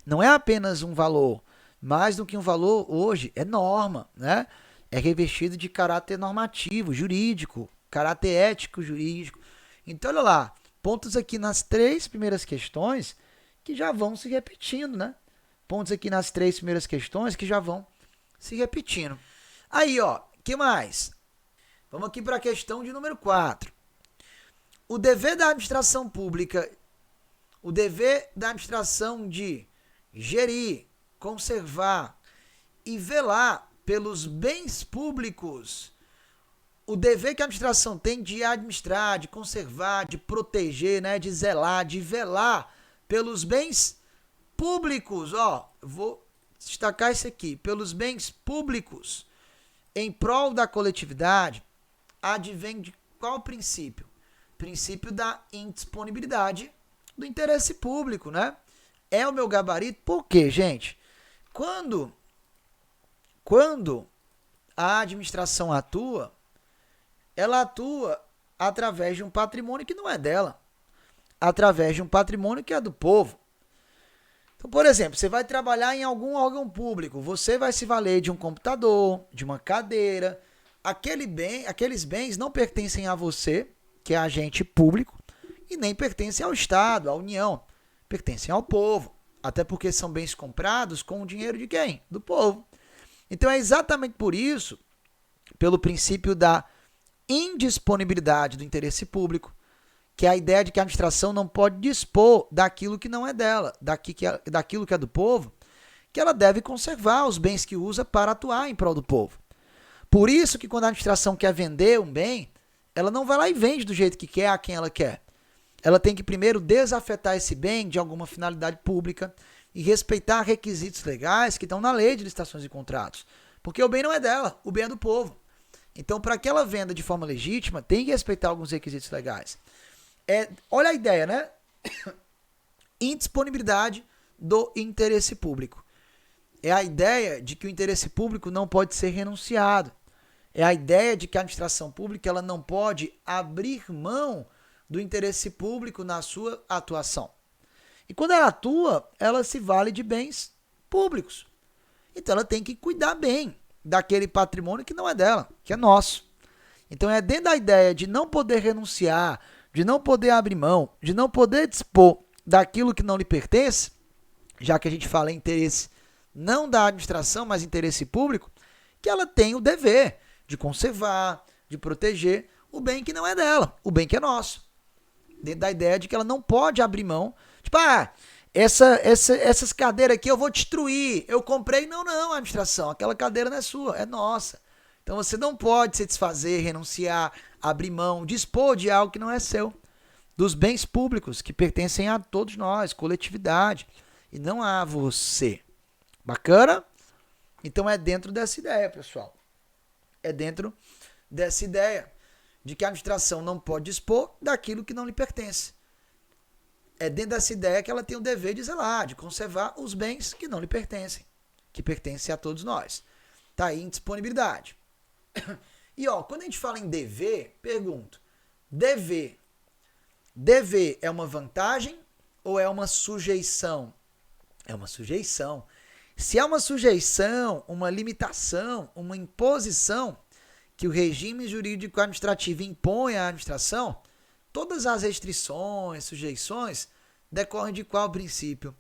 não é apenas um valor, mais do que um valor hoje é norma, né? É revestido de caráter normativo, jurídico, caráter ético, jurídico. Então, olha lá, pontos aqui nas 3 primeiras questões que já vão se repetindo, né? Pontos aqui nas 3 primeiras questões que já vão se repetindo. Aí, ó, que mais? Vamos aqui para a questão de número 4. O dever da administração pública, o dever da administração de gerir, conservar e velar pelos bens públicos, o dever que a administração tem de administrar, de conservar, de proteger, né, de zelar, de velar pelos bens públicos, ó, vou destacar isso aqui, pelos bens públicos em prol da coletividade, advém de qual princípio? Princípio da indisponibilidade do interesse público, né? É o meu gabarito. Por quê, gente? Quando a administração atua, ela atua através de um patrimônio que não é dela, através de um patrimônio que é do povo. Então, por exemplo, você vai trabalhar em algum órgão público, você vai se valer de um computador, de uma cadeira. Aqueles bens não pertencem a você, que é agente público, e nem pertencem ao Estado, à União. Pertencem ao povo, até porque são bens comprados com o dinheiro de quem? Do povo. Então, é exatamente por isso, pelo princípio da indisponibilidade do interesse público, que é a ideia de que a administração não pode dispor daquilo que não é dela, daquilo que é do povo, que ela deve conservar os bens que usa para atuar em prol do povo. Por isso que quando a administração quer vender um bem, ela não vai lá e vende do jeito que quer, a quem ela quer. Ela tem que primeiro desafetar esse bem de alguma finalidade pública e respeitar requisitos legais que estão na lei de licitações e contratos. Porque o bem não é dela, o bem é do povo. Então, para que ela venda de forma legítima, tem que respeitar alguns requisitos legais. Olha a ideia, né? Indisponibilidade do interesse público. É a ideia de que o interesse público não pode ser renunciado. É a ideia de que a administração pública ela não pode abrir mão do interesse público na sua atuação. E quando ela atua, ela se vale de bens públicos. Então ela tem que cuidar bem daquele patrimônio que não é dela, que é nosso. Então é dentro da ideia de não poder renunciar, de não poder abrir mão, de não poder dispor daquilo que não lhe pertence, já que a gente fala em interesse não da administração, mas interesse público, que ela tem o dever de conservar, de proteger o bem que não é dela, o bem que é nosso. Dentro da ideia de que ela não pode abrir mão. Tipo, essas cadeiras aqui eu vou destruir. Eu comprei. Não, administração. Aquela cadeira não é sua, é nossa. Então você não pode se desfazer, renunciar, abrir mão, dispor de algo que não é seu. Dos bens públicos que pertencem a todos nós, coletividade, e não a você. Bacana? Então é dentro dessa ideia, pessoal. É dentro dessa ideia de que a administração não pode dispor daquilo que não lhe pertence. É dentro dessa ideia que ela tem o dever de zelar, de conservar os bens que não lhe pertencem, que pertencem a todos nós. Está aí em disponibilidade. E quando a gente fala em dever, pergunto, dever é uma vantagem ou é uma sujeição? É uma sujeição. Se é uma sujeição, uma limitação, uma imposição que o regime jurídico administrativo impõe à administração, todas as restrições, sujeições, decorrem de qual princípio?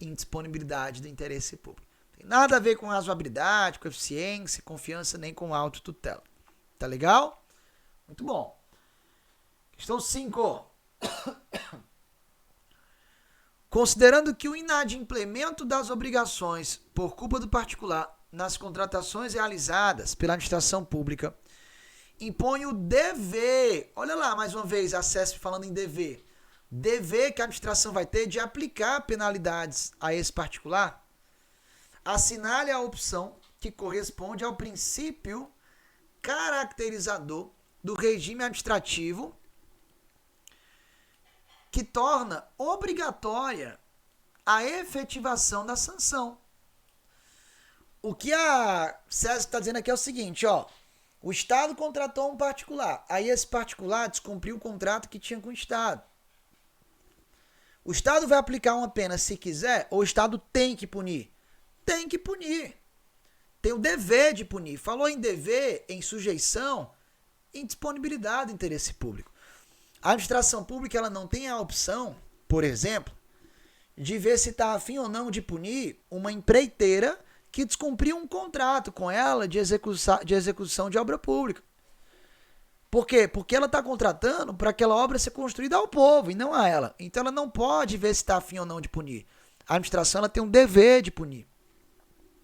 Indisponibilidade do interesse público. Não tem nada a ver com razoabilidade, com eficiência, confiança, nem com autotutela. Tá legal? Muito bom. Questão 5. Considerando que o inadimplemento das obrigações por culpa do particular nas contratações realizadas pela administração pública impõe o dever, olha lá mais uma vez a CESP falando em dever que a administração vai ter de aplicar penalidades a esse particular, assinale a opção que corresponde ao princípio caracterizador do regime administrativo que torna obrigatória a efetivação da sanção. O que a CESP está dizendo aqui é o seguinte, o Estado contratou um particular, aí esse particular descumpriu o contrato que tinha com o Estado. O Estado vai aplicar uma pena se quiser, ou o Estado tem que punir? Tem que punir. Tem o dever de punir. Falou em dever, em sujeição, em disponibilidade do interesse público. A administração pública ela não tem a opção, por exemplo, de ver se está afim ou não de punir uma empreiteira que descumpriu um contrato com ela de execução de obra pública. Por quê? Porque ela está contratando para aquela obra ser construída ao povo e não a ela. Então ela não pode ver se está afim ou não de punir. A administração ela tem um dever de punir.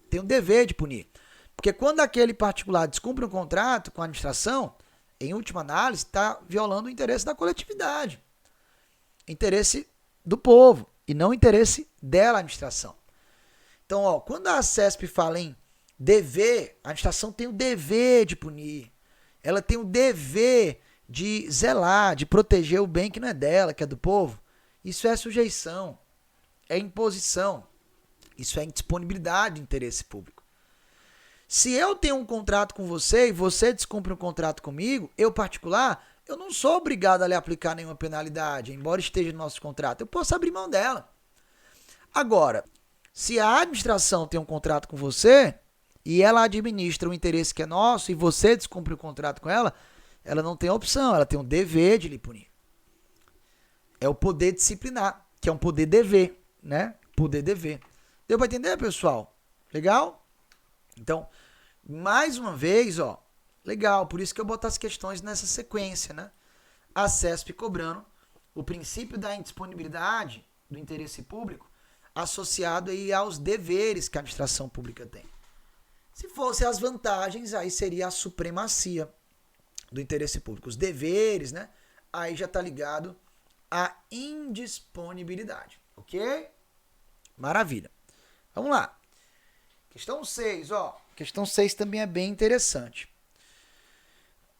Tem um dever de punir. Porque quando aquele particular descumpre um contrato com a administração, em última análise, está violando o interesse da coletividade. Interesse do povo e não o interesse dela, a administração. Então, quando a CESP fala em dever, a administração tem o dever de punir. Ela tem o dever de zelar, de proteger o bem que não é dela, que é do povo. Isso é sujeição, é imposição. Isso é indisponibilidade do interesse público. Se eu tenho um contrato com você e você descumpre um contrato comigo, eu particular, eu não sou obrigado a lhe aplicar nenhuma penalidade, embora esteja no nosso contrato. Eu posso abrir mão dela. Agora, se a administração tem um contrato com você e ela administra um interesse que é nosso e você descumpre o contrato com ela, ela não tem opção, ela tem um dever de lhe punir. É o poder disciplinar, que é um poder dever, né? Poder dever. Deu para entender, pessoal? Legal? Então, mais uma vez, legal, por isso que eu boto as questões nessa sequência, né? A CESP cobrando o princípio da indisponibilidade do interesse público associado aí aos deveres que a administração pública tem. Se fosse as vantagens, aí seria a supremacia do interesse público. Os deveres, né? Aí já está ligado à indisponibilidade, ok? Maravilha. Vamos lá. Questão 6, Questão 6 também é bem interessante.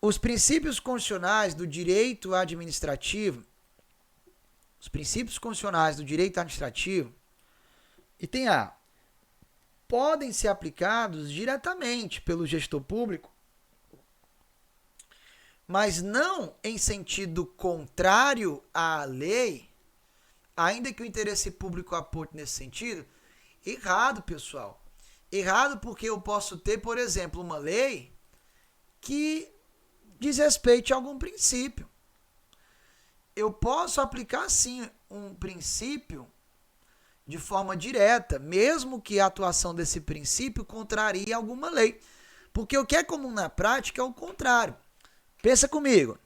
Os princípios constitucionais do direito administrativo, item A, podem ser aplicados diretamente pelo gestor público, mas não em sentido contrário à lei, ainda que o interesse público aponte nesse sentido. Errado, pessoal. Errado porque eu posso ter, por exemplo, uma lei que desrespeite algum princípio. Eu posso aplicar, sim, um princípio de forma direta, mesmo que a atuação desse princípio contrarie alguma lei. Porque o que é comum na prática é o contrário. Pensa comigo.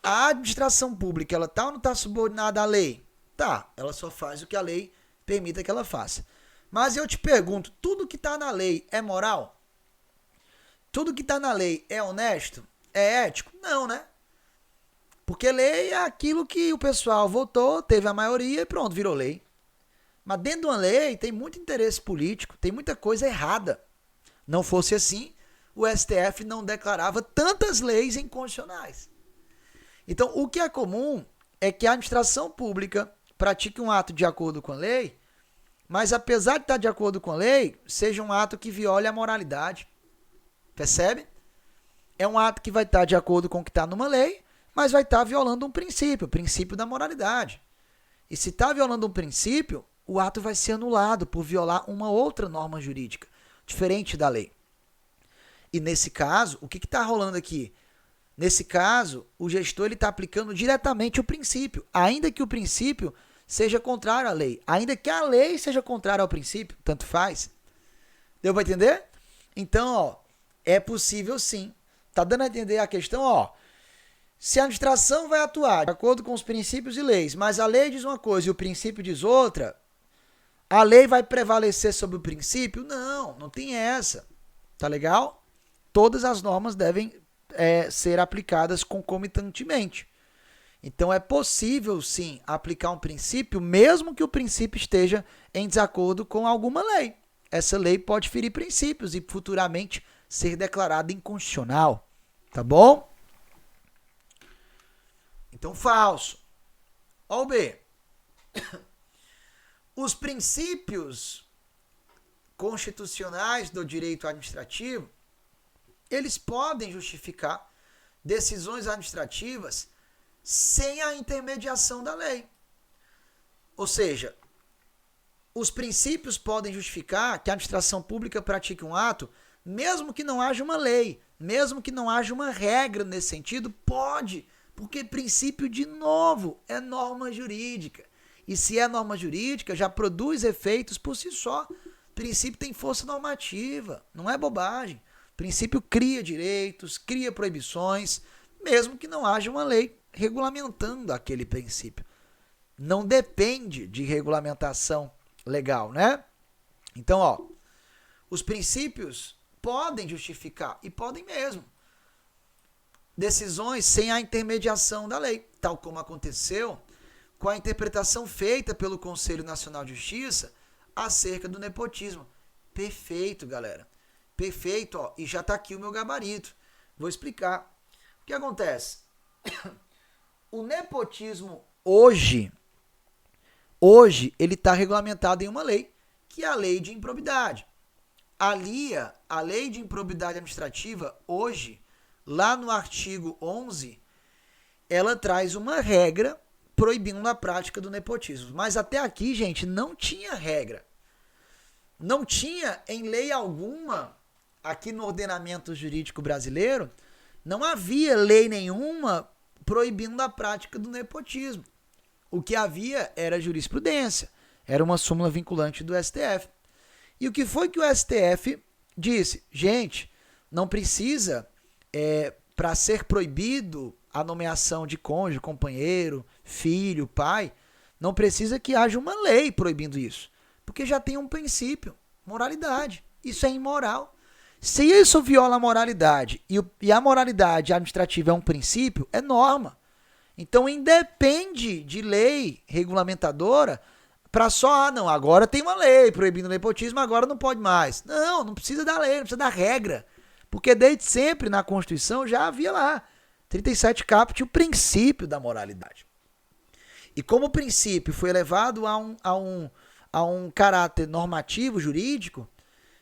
A administração pública, ela tá ou não tá subordinada à lei? Tá, ela só faz o que a lei permita que ela faça. Mas eu te pergunto, tudo que tá na lei é moral? Tudo que tá na lei é honesto? É ético? Não, né? Porque lei é aquilo que o pessoal votou, teve a maioria e pronto, virou lei. Mas dentro de uma lei tem muito interesse político, tem muita coisa errada. Não fosse assim, o STF não declarava tantas leis inconstitucionais. Então, o que é comum é que a administração pública pratique um ato de acordo com a lei, mas apesar de estar de acordo com a lei, seja um ato que viole a moralidade. Percebe? É um ato que vai estar de acordo com o que está numa lei, mas vai estar violando um princípio, o princípio da moralidade. E se está violando um princípio, o ato vai ser anulado por violar uma outra norma jurídica, diferente da lei. E nesse caso, o que está rolando aqui? Nesse caso, o gestor está aplicando diretamente o princípio, ainda que o princípio seja contrário à lei, ainda que a lei seja contrária ao princípio, tanto faz. Deu para entender? Então, ó, é possível sim. Tá dando a entender a questão, ó. Se a administração vai atuar de acordo com os princípios e leis, mas a lei diz uma coisa e o princípio diz outra, a lei vai prevalecer sobre o princípio? Não, não tem essa. Tá legal? Todas as normas devem ser aplicadas concomitantemente. Então é possível sim aplicar um princípio, mesmo que o princípio esteja em desacordo com alguma lei. Essa lei pode ferir princípios e futuramente ser declarada inconstitucional. Tá bom? Então, falso. Ó o B. Os princípios constitucionais do direito administrativo, eles podem justificar decisões administrativas sem a intermediação da lei. Ou seja, os princípios podem justificar que a administração pública pratique um ato, mesmo que não haja uma lei, mesmo que não haja uma regra nesse sentido, pode, porque princípio, de novo, é norma jurídica. E se é norma jurídica, já produz efeitos por si só. Princípio tem força normativa, não é bobagem. Princípio cria direitos, cria proibições, mesmo que não haja uma lei regulamentando aquele princípio. Não depende de regulamentação legal, né? Então, ó, os princípios podem justificar, e podem mesmo, decisões sem a intermediação da lei, tal como aconteceu com a interpretação feita pelo Conselho Nacional de Justiça acerca do nepotismo. Perfeito, galera. Perfeito, ó, e já está aqui o meu gabarito. Vou explicar. O que acontece? O nepotismo hoje ele está regulamentado em uma lei, que é a lei de improbidade. A lei de improbidade administrativa, hoje, lá no artigo 11, ela traz uma regra proibindo a prática do nepotismo. Mas até aqui, gente, não tinha regra. Não tinha em lei alguma, aqui no ordenamento jurídico brasileiro, não havia lei nenhuma proibindo a prática do nepotismo. O que havia era jurisprudência, era uma súmula vinculante do STF. E o que foi que o STF disse? Gente, não precisa, para ser proibido a nomeação de cônjuge, companheiro, filho, pai, não precisa que haja uma lei proibindo isso, porque já tem um princípio, moralidade. Isso é imoral. Se isso viola a moralidade e a moralidade administrativa é um princípio, é norma. Então independe de lei regulamentadora para só, não, agora tem uma lei proibindo o nepotismo, agora não pode mais. Não, não precisa da lei, não precisa da regra. Porque desde sempre na Constituição já havia lá, 37 caput, o princípio da moralidade. E como o princípio foi elevado a um caráter normativo, jurídico,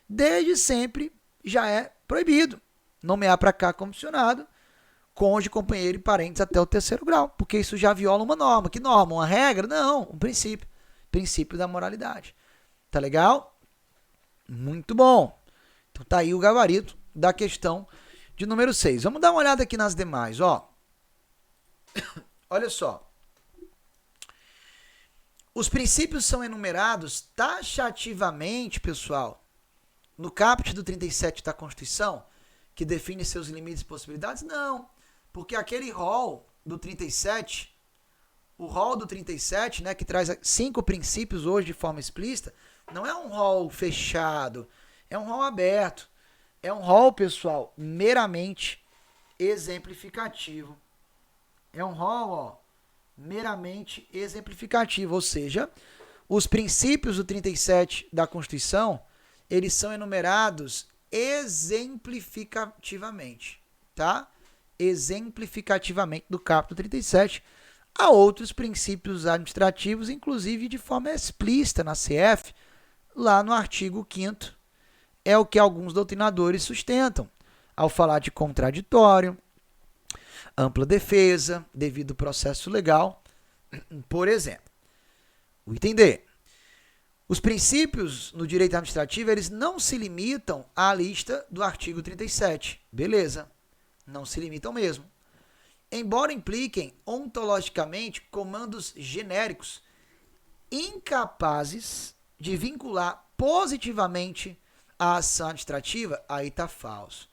desde sempre já é proibido nomear para cá comissionado, cônjuge, companheiro e parentes até o 3º grau, porque isso já viola uma norma. Que norma? Uma regra? Não, um princípio. Princípio da moralidade. Tá legal? Muito bom. Então tá aí o gabarito da questão de número 6. Vamos dar uma olhada aqui nas demais, ó. Olha só. Os princípios são enumerados taxativamente, pessoal, no caput do 37 da Constituição, que define seus limites e possibilidades? Não. Porque aquele rol do 37, o rol do 37, né, que traz 5 princípios hoje de forma explícita, não é um rol fechado, é um rol aberto. É um rol, pessoal, meramente exemplificativo. É um rol, ó, meramente exemplificativo, ou seja, os princípios do 37 da Constituição, eles são enumerados exemplificativamente, tá? Exemplificativamente do capítulo 37. Há outros princípios administrativos, inclusive de forma explícita na CF, lá no artigo 5º, é o que alguns doutrinadores sustentam, ao falar de contraditório, ampla defesa, devido processo legal, por exemplo. O item D. Os princípios no direito administrativo, eles não se limitam à lista do artigo 37. Beleza, não se limitam mesmo. Embora impliquem ontologicamente comandos genéricos incapazes de vincular positivamente a ação administrativa, aí está falso.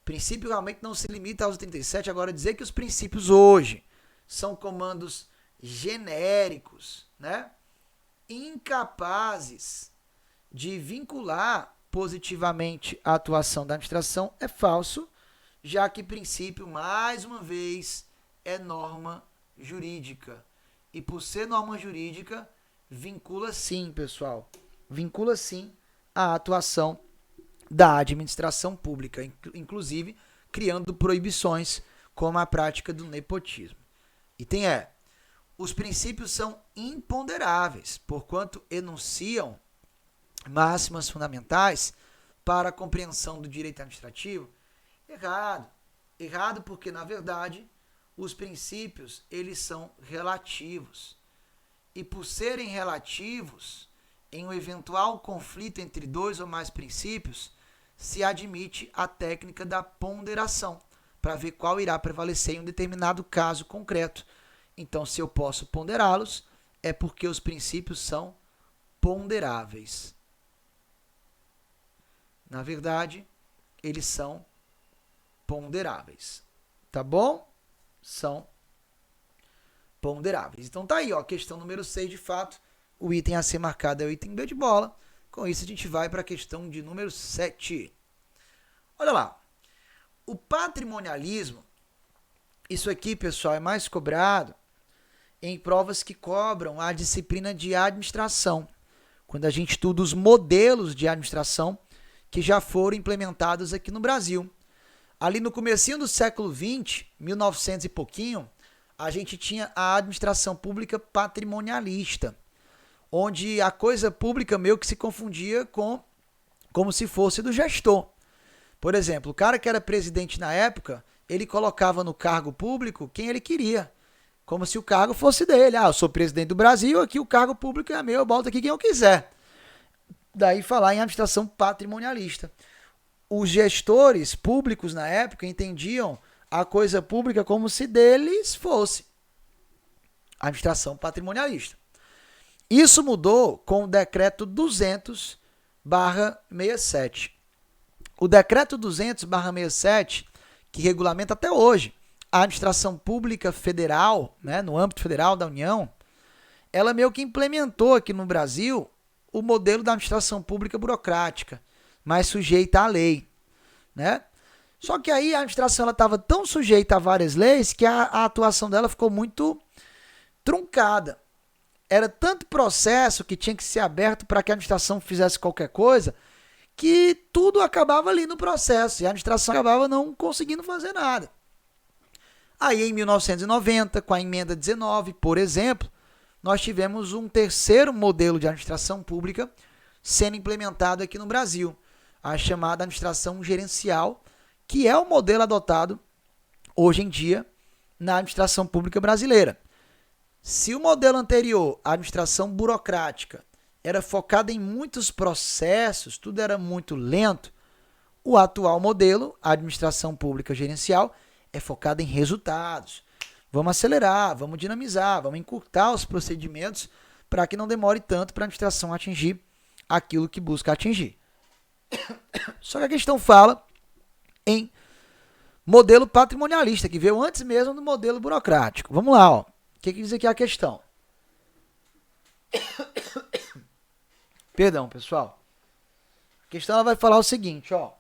O princípio realmente não se limita aos 37. Agora, dizer que os princípios hoje são comandos genéricos, né, incapazes de vincular positivamente a atuação da administração é falso, já que princípio, mais uma vez, é norma jurídica. E por ser norma jurídica, vincula sim, pessoal, vincula sim a atuação da administração pública, inclusive criando proibições como a prática do nepotismo. Item E. Os princípios são imponderáveis, porquanto enunciam máximas fundamentais para a compreensão do direito administrativo. Errado. Errado porque, na verdade, os princípios, eles são relativos. E por serem relativos, em um eventual conflito entre 2 ou mais princípios, se admite a técnica da ponderação, para ver qual irá prevalecer em um determinado caso concreto. Então, se eu posso ponderá-los, é porque os princípios são ponderáveis. Na verdade, eles são ponderáveis. Tá bom? São ponderáveis. Então tá aí, ó, questão número 6, de fato, o item a ser marcado é o item B de bola. Com isso a gente vai para a questão de número 7. Olha lá. O patrimonialismo, isso aqui, pessoal, é mais cobrado em provas que cobram a disciplina de administração, quando a gente estuda os modelos de administração que já foram implementados aqui no Brasil. Ali no comecinho do século XX, 1900 e pouquinho, a gente tinha a administração pública patrimonialista, onde a coisa pública meio que se confundia com como se fosse do gestor. Por exemplo, o cara que era presidente na época, ele colocava no cargo público quem ele queria, como se o cargo fosse dele. Ah, eu sou presidente do Brasil, aqui o cargo público é meu, eu boto aqui quem eu quiser. Daí falar em administração patrimonialista. Os gestores públicos na época entendiam a coisa pública como se deles fosse. Administração patrimonialista. Isso mudou com o decreto 200/67. O decreto 200/67, que regulamenta até hoje a administração pública federal, né, no âmbito federal da União, ela meio que implementou aqui no Brasil o modelo da administração pública burocrática, mais sujeita à lei, né? Só que aí a administração estava tão sujeita a várias leis que a atuação dela ficou muito truncada. Era tanto processo que tinha que ser aberto para que a administração fizesse qualquer coisa, que tudo acabava ali no processo e a administração acabava não conseguindo fazer nada. Aí em 1990, com a emenda 19, por exemplo, nós tivemos um terceiro modelo de administração pública sendo implementado aqui no Brasil, a chamada administração gerencial, que é o modelo adotado hoje em dia na administração pública brasileira. Se o modelo anterior, a administração burocrática, era focada em muitos processos, tudo era muito lento, o atual modelo, a administração pública gerencial, é focada em resultados. Vamos acelerar, vamos dinamizar, vamos encurtar os procedimentos para que não demore tanto para a administração atingir aquilo que busca atingir. Só que a questão fala em modelo patrimonialista, que veio antes mesmo do modelo burocrático. Vamos lá, ó. O que diz aqui a questão? Perdão, pessoal. A questão ela vai falar o seguinte, ó.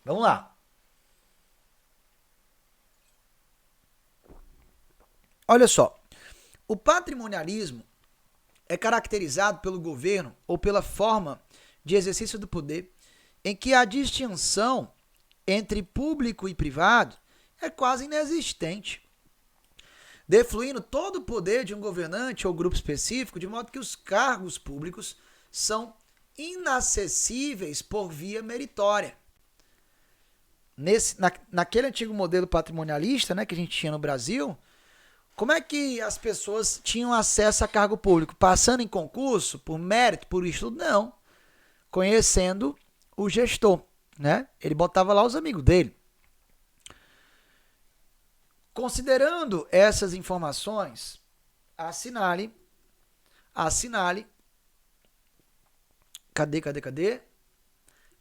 Vamos lá. Olha só. O patrimonialismo é caracterizado pelo governo ou pela forma de exercício do poder em que a distinção entre público e privado é quase inexistente, defluindo todo o poder de um governante ou grupo específico, de modo que os cargos públicos são inacessíveis por via meritória. Naquele antigo modelo patrimonialista, né, que a gente tinha no Brasil, como é que as pessoas tinham acesso a cargo público? Passando em concurso, por mérito, por estudo? Não. Conhecendo o gestor, né? Ele botava lá os amigos dele. Considerando essas informações, assinale. Cadê?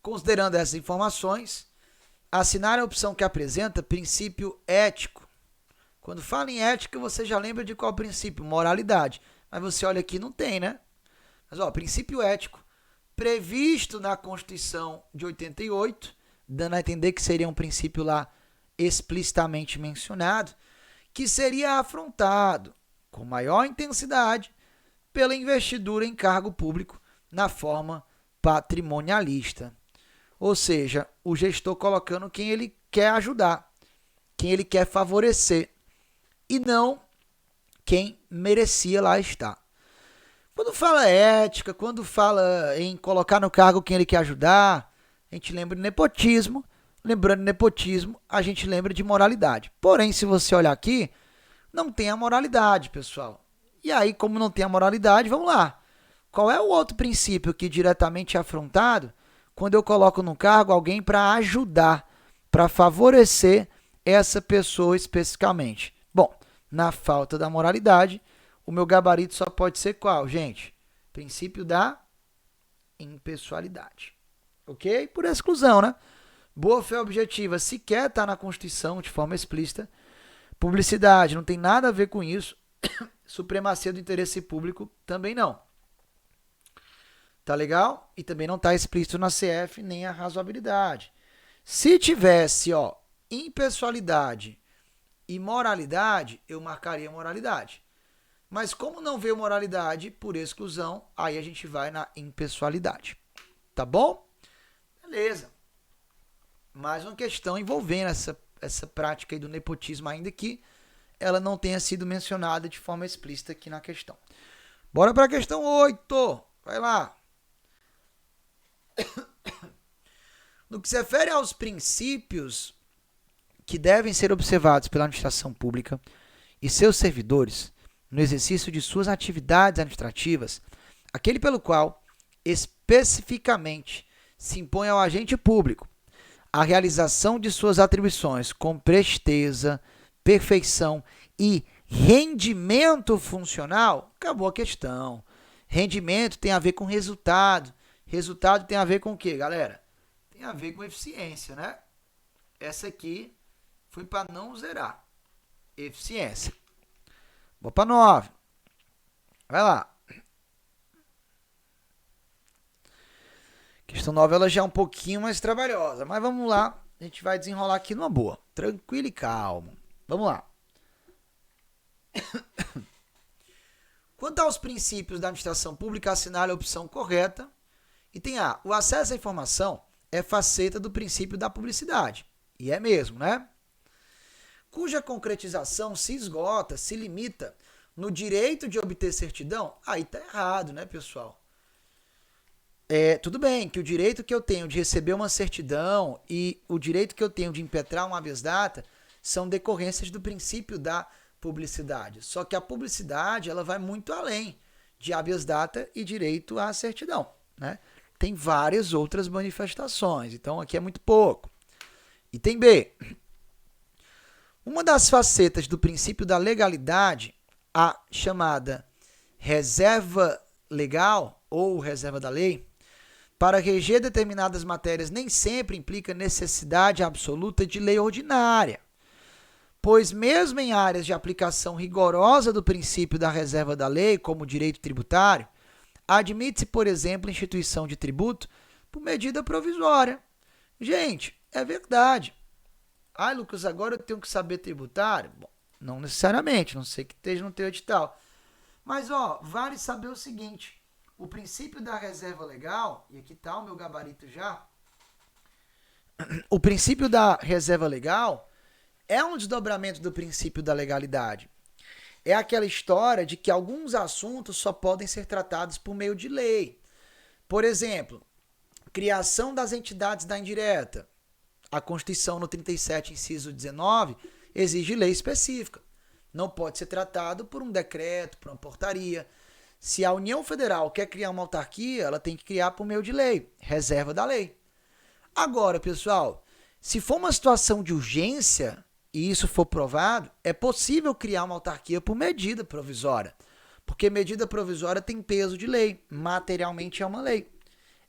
Considerando essas informações, assinale a opção que apresenta princípio ético. Quando fala em ética, você já lembra de qual princípio? Moralidade. Mas você olha aqui, não tem, né? Mas, ó, princípio ético, previsto na Constituição de 88, dando a entender que seria um princípio lá explicitamente mencionado, que seria afrontado com maior intensidade pela investidura em cargo público na forma patrimonialista. Ou seja, o gestor colocando quem ele quer ajudar, quem ele quer favorecer, e não quem merecia lá estar. Quando fala ética, quando fala em colocar no cargo quem ele quer ajudar, a gente lembra de nepotismo. Lembrando de nepotismo, a gente lembra de moralidade. Porém, se você olhar aqui, não tem a moralidade, pessoal. E aí, como não tem a moralidade, vamos lá. Qual é o outro princípio que diretamente é afrontado quando eu coloco no cargo alguém para ajudar, para favorecer essa pessoa especificamente? Bom, na falta da moralidade, o meu gabarito só pode ser qual, gente? Princípio da impessoalidade. Ok? Por exclusão, né? Boa-fé objetiva sequer está na Constituição de forma explícita. Publicidade não tem nada a ver com isso. Supremacia do interesse público também não. Tá legal? E também não está explícito na CF nem a razoabilidade. Se tivesse, ó, impessoalidade e moralidade, eu marcaria moralidade. Mas como não veio moralidade por exclusão, aí a gente vai na impessoalidade. Tá bom? Beleza. Mais uma questão envolvendo essa prática aí do nepotismo, ainda que ela não tenha sido mencionada de forma explícita aqui na questão. Bora para a questão 8. Vai lá. No que se refere aos princípios que devem ser observados pela administração pública e seus servidores no exercício de suas atividades administrativas, aquele pelo qual especificamente se impõe ao agente público a realização de suas atribuições com presteza, perfeição e rendimento funcional, acabou a questão. Rendimento tem a ver com resultado. Resultado tem a ver com o quê, galera? Tem a ver com eficiência, né? Essa aqui foi para não zerar. Eficiência. Vou para 9. Vai lá. Questão 9 ela já é um pouquinho mais trabalhosa, mas vamos lá. A gente vai desenrolar aqui numa boa. Tranquilo e calmo. Vamos lá. Quanto aos princípios da administração pública, assinale a opção correta. E tem A. O acesso à informação é faceta do princípio da publicidade. E é mesmo, né? Cuja concretização se esgota, se limita no direito de obter certidão. Aí tá errado, né, pessoal? Tudo bem que o direito que eu tenho de receber uma certidão e o direito que eu tenho de impetrar uma habeas data são decorrências do princípio da publicidade. Só que a publicidade ela vai muito além de habeas data e direito à certidão, né? Tem várias outras manifestações, então aqui é muito pouco. Item B. Uma das facetas do princípio da legalidade, a chamada reserva legal ou reserva da lei, para reger determinadas matérias nem sempre implica necessidade absoluta de lei ordinária, pois mesmo em áreas de aplicação rigorosa do princípio da reserva da lei, como o direito tributário, admite-se, por exemplo, instituição de tributo por medida provisória. Gente, é verdade. Ah, Lucas, agora eu tenho que saber tributário? Bom, não necessariamente, não sei que esteja no teu edital. Mas, vale saber o seguinte, o princípio da reserva legal, e aqui está o meu gabarito já, o princípio da reserva legal é um desdobramento do princípio da legalidade. É aquela história de que alguns assuntos só podem ser tratados por meio de lei. Por exemplo, criação das entidades da indireta. A Constituição, no 37, inciso 19, exige lei específica. Não pode ser tratado por um decreto, por uma portaria. Se a União Federal quer criar uma autarquia, ela tem que criar por meio de lei, reserva da lei. Agora, pessoal, se for uma situação de urgência, e isso for provado, é possível criar uma autarquia por medida provisória, porque medida provisória tem peso de lei, materialmente é uma lei,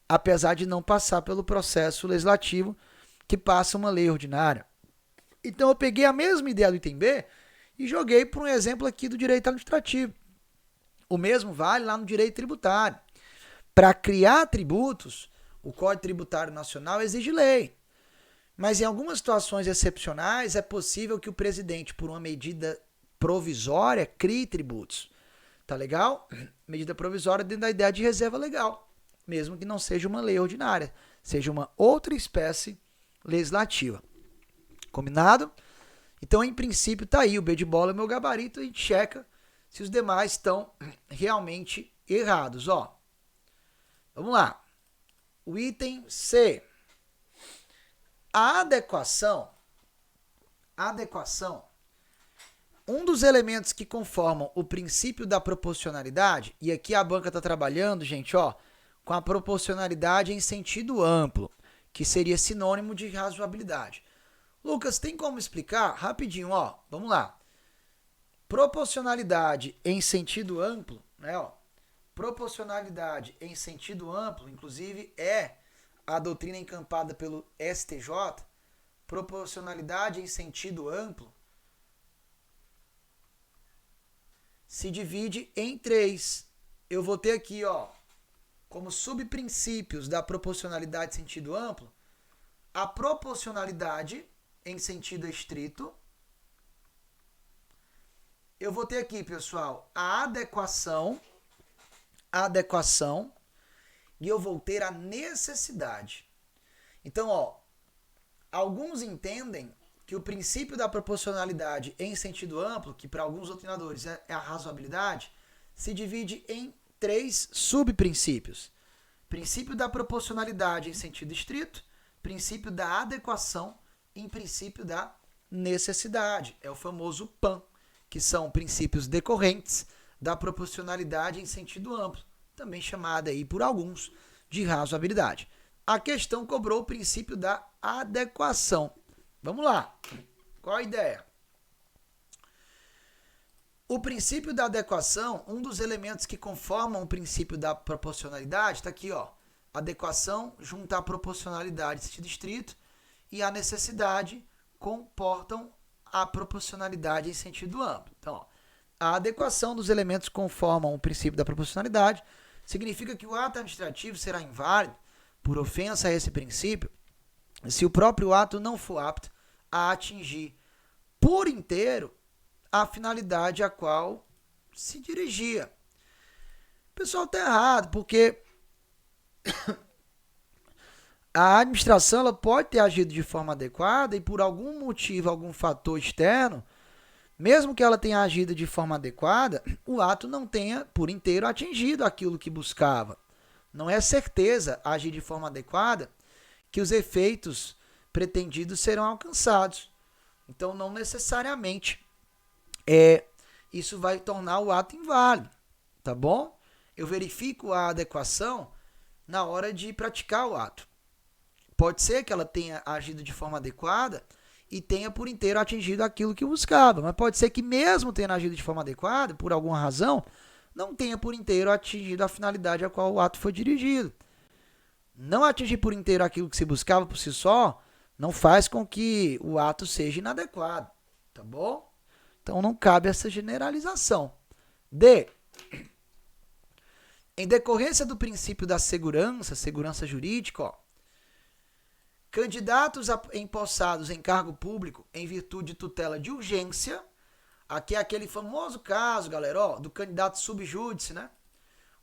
apesar de não passar pelo processo legislativo que passa uma lei ordinária. Então eu peguei a mesma ideia do item B e joguei por um exemplo aqui do direito administrativo. O mesmo vale lá no direito tributário. Para criar tributos, o Código Tributário Nacional exige lei. Mas em algumas situações excepcionais é possível que o presidente, por uma medida provisória, crie tributos. Tá legal? Medida provisória dentro da ideia de reserva legal, mesmo que não seja uma lei ordinária, seja uma outra espécie legislativa. Combinado? Então, em princípio, tá aí, o B de bola é o meu gabarito, a gente checa se os demais estão realmente errados. Vamos lá. O item C. A adequação, um dos elementos que conformam o princípio da proporcionalidade, e aqui a banca está trabalhando, gente, com a proporcionalidade em sentido amplo, que seria sinônimo de razoabilidade. Lucas, tem como explicar? Rapidinho, vamos lá. Proporcionalidade em sentido amplo, né, proporcionalidade em sentido amplo, inclusive a doutrina encampada pelo STJ, proporcionalidade em sentido amplo, se divide em 3. Eu vou ter aqui, como subprincípios da proporcionalidade em sentido amplo, a proporcionalidade em sentido estrito. Eu vou ter aqui, pessoal, a adequação, e eu vou ter a necessidade. Então, alguns entendem que o princípio da proporcionalidade em sentido amplo, que para alguns doutrinadores é a razoabilidade, se divide em 3 subprincípios. Princípio da proporcionalidade em sentido estrito, princípio da adequação e princípio da necessidade. É o famoso PAN, que são princípios decorrentes da proporcionalidade em sentido amplo, também chamada aí por alguns de razoabilidade. A questão cobrou o princípio da adequação. Vamos lá. Qual a ideia? O princípio da adequação, um dos elementos que conformam o princípio da proporcionalidade, está aqui, adequação junto à proporcionalidade em sentido estrito e a necessidade comportam a proporcionalidade em sentido amplo. Então, a adequação dos elementos que conformam o princípio da proporcionalidade significa que o ato administrativo será inválido por ofensa a esse princípio se o próprio ato não for apto a atingir por inteiro a finalidade a qual se dirigia. O pessoal está errado, porque a administração ela pode ter agido de forma adequada e por algum motivo, algum fator externo, mesmo que ela tenha agido de forma adequada, o ato não tenha por inteiro atingido aquilo que buscava. Não é certeza agir de forma adequada que os efeitos pretendidos serão alcançados. Então, não necessariamente isso vai tornar o ato inválido, tá bom? Eu verifico a adequação na hora de praticar o ato. Pode ser que ela tenha agido de forma adequada e tenha por inteiro atingido aquilo que buscava, mas pode ser que mesmo tendo agido de forma adequada, por alguma razão, não tenha por inteiro atingido a finalidade a qual o ato foi dirigido. não atingir por inteiro aquilo que se buscava por si só, não faz com que o ato seja inadequado, tá bom? Então não cabe essa generalização. D. Em decorrência do princípio da segurança jurídica, ó, candidatos empossados em cargo público em virtude de tutela de urgência, aqui é aquele famoso caso, galera, ó, do candidato subjúdice, né?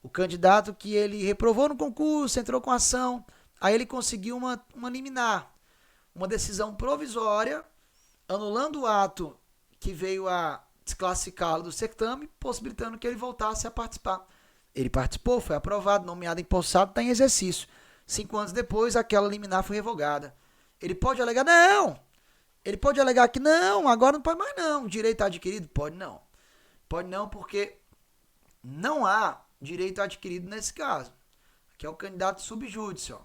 O candidato que ele reprovou no concurso, entrou com ação, aí ele conseguiu uma liminar, uma decisão provisória, anulando o ato que veio a desclassificá-lo do certame, possibilitando que ele voltasse a participar. Ele participou, foi aprovado, nomeado, empossado, está em exercício. 5 anos depois, aquela liminar foi revogada. Ele pode alegar, não. Ele pode alegar que não, agora não pode mais não. Direito adquirido? Pode não. Pode não porque não há direito adquirido nesse caso. Aqui é o candidato subjúdice, ó.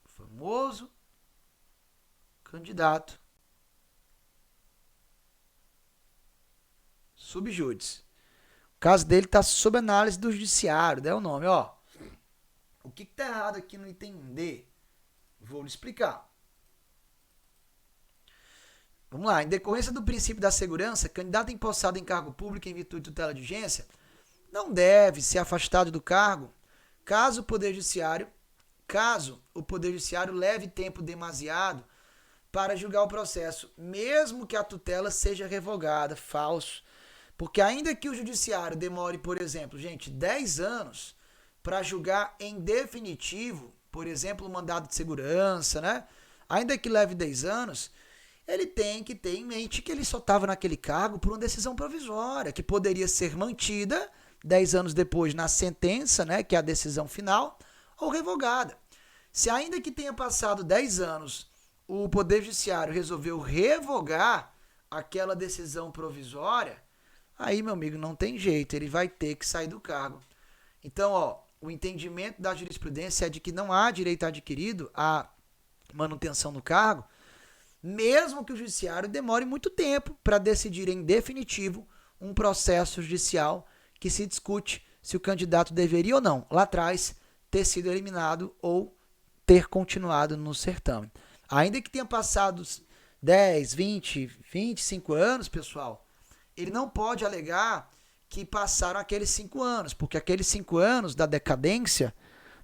O famoso candidato subjúdice. O caso dele está sob análise do judiciário, é o nome, ó. O que está errado aqui no item D? Vou lhe explicar. Vamos lá. Em decorrência do princípio da segurança, candidato empossado em cargo público em virtude de tutela de urgência não deve ser afastado do cargo caso o Poder Judiciário leve tempo demasiado para julgar o processo, mesmo que a tutela seja revogada. Falso. Porque ainda que o judiciário demore, por exemplo, gente, 10 anos para julgar em definitivo, por exemplo, o mandado de segurança, né? Ainda que leve 10 anos, ele tem que ter em mente que ele só estava naquele cargo por uma decisão provisória, que poderia ser mantida 10 anos depois na sentença, né, que é a decisão final, ou revogada. Se ainda que tenha passado 10 anos, o Poder Judiciário resolveu revogar aquela decisão provisória, aí, meu amigo, não tem jeito, ele vai ter que sair do cargo. Então, ó, o entendimento da jurisprudência é de que não há direito adquirido à manutenção no cargo, mesmo que o judiciário demore muito tempo para decidir em definitivo um processo judicial que se discute se o candidato deveria ou não, lá atrás, ter sido eliminado ou ter continuado no certame. Ainda que tenha passado 10, 20, 25 anos, pessoal, ele não pode alegar que passaram aqueles 5 anos, porque aqueles 5 anos da decadência,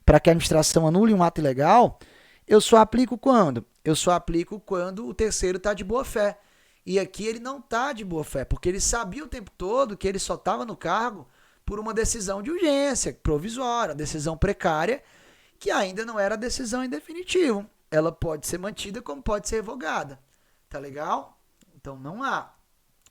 para que a administração anule um ato ilegal, eu só aplico quando? Eu só aplico quando o terceiro está de boa fé. E aqui ele não está de boa fé, porque ele sabia o tempo todo que ele só estava no cargo por uma decisão de urgência, provisória, decisão precária, que ainda não era decisão em definitivo. Ela pode ser mantida como pode ser revogada. Tá legal? Então não há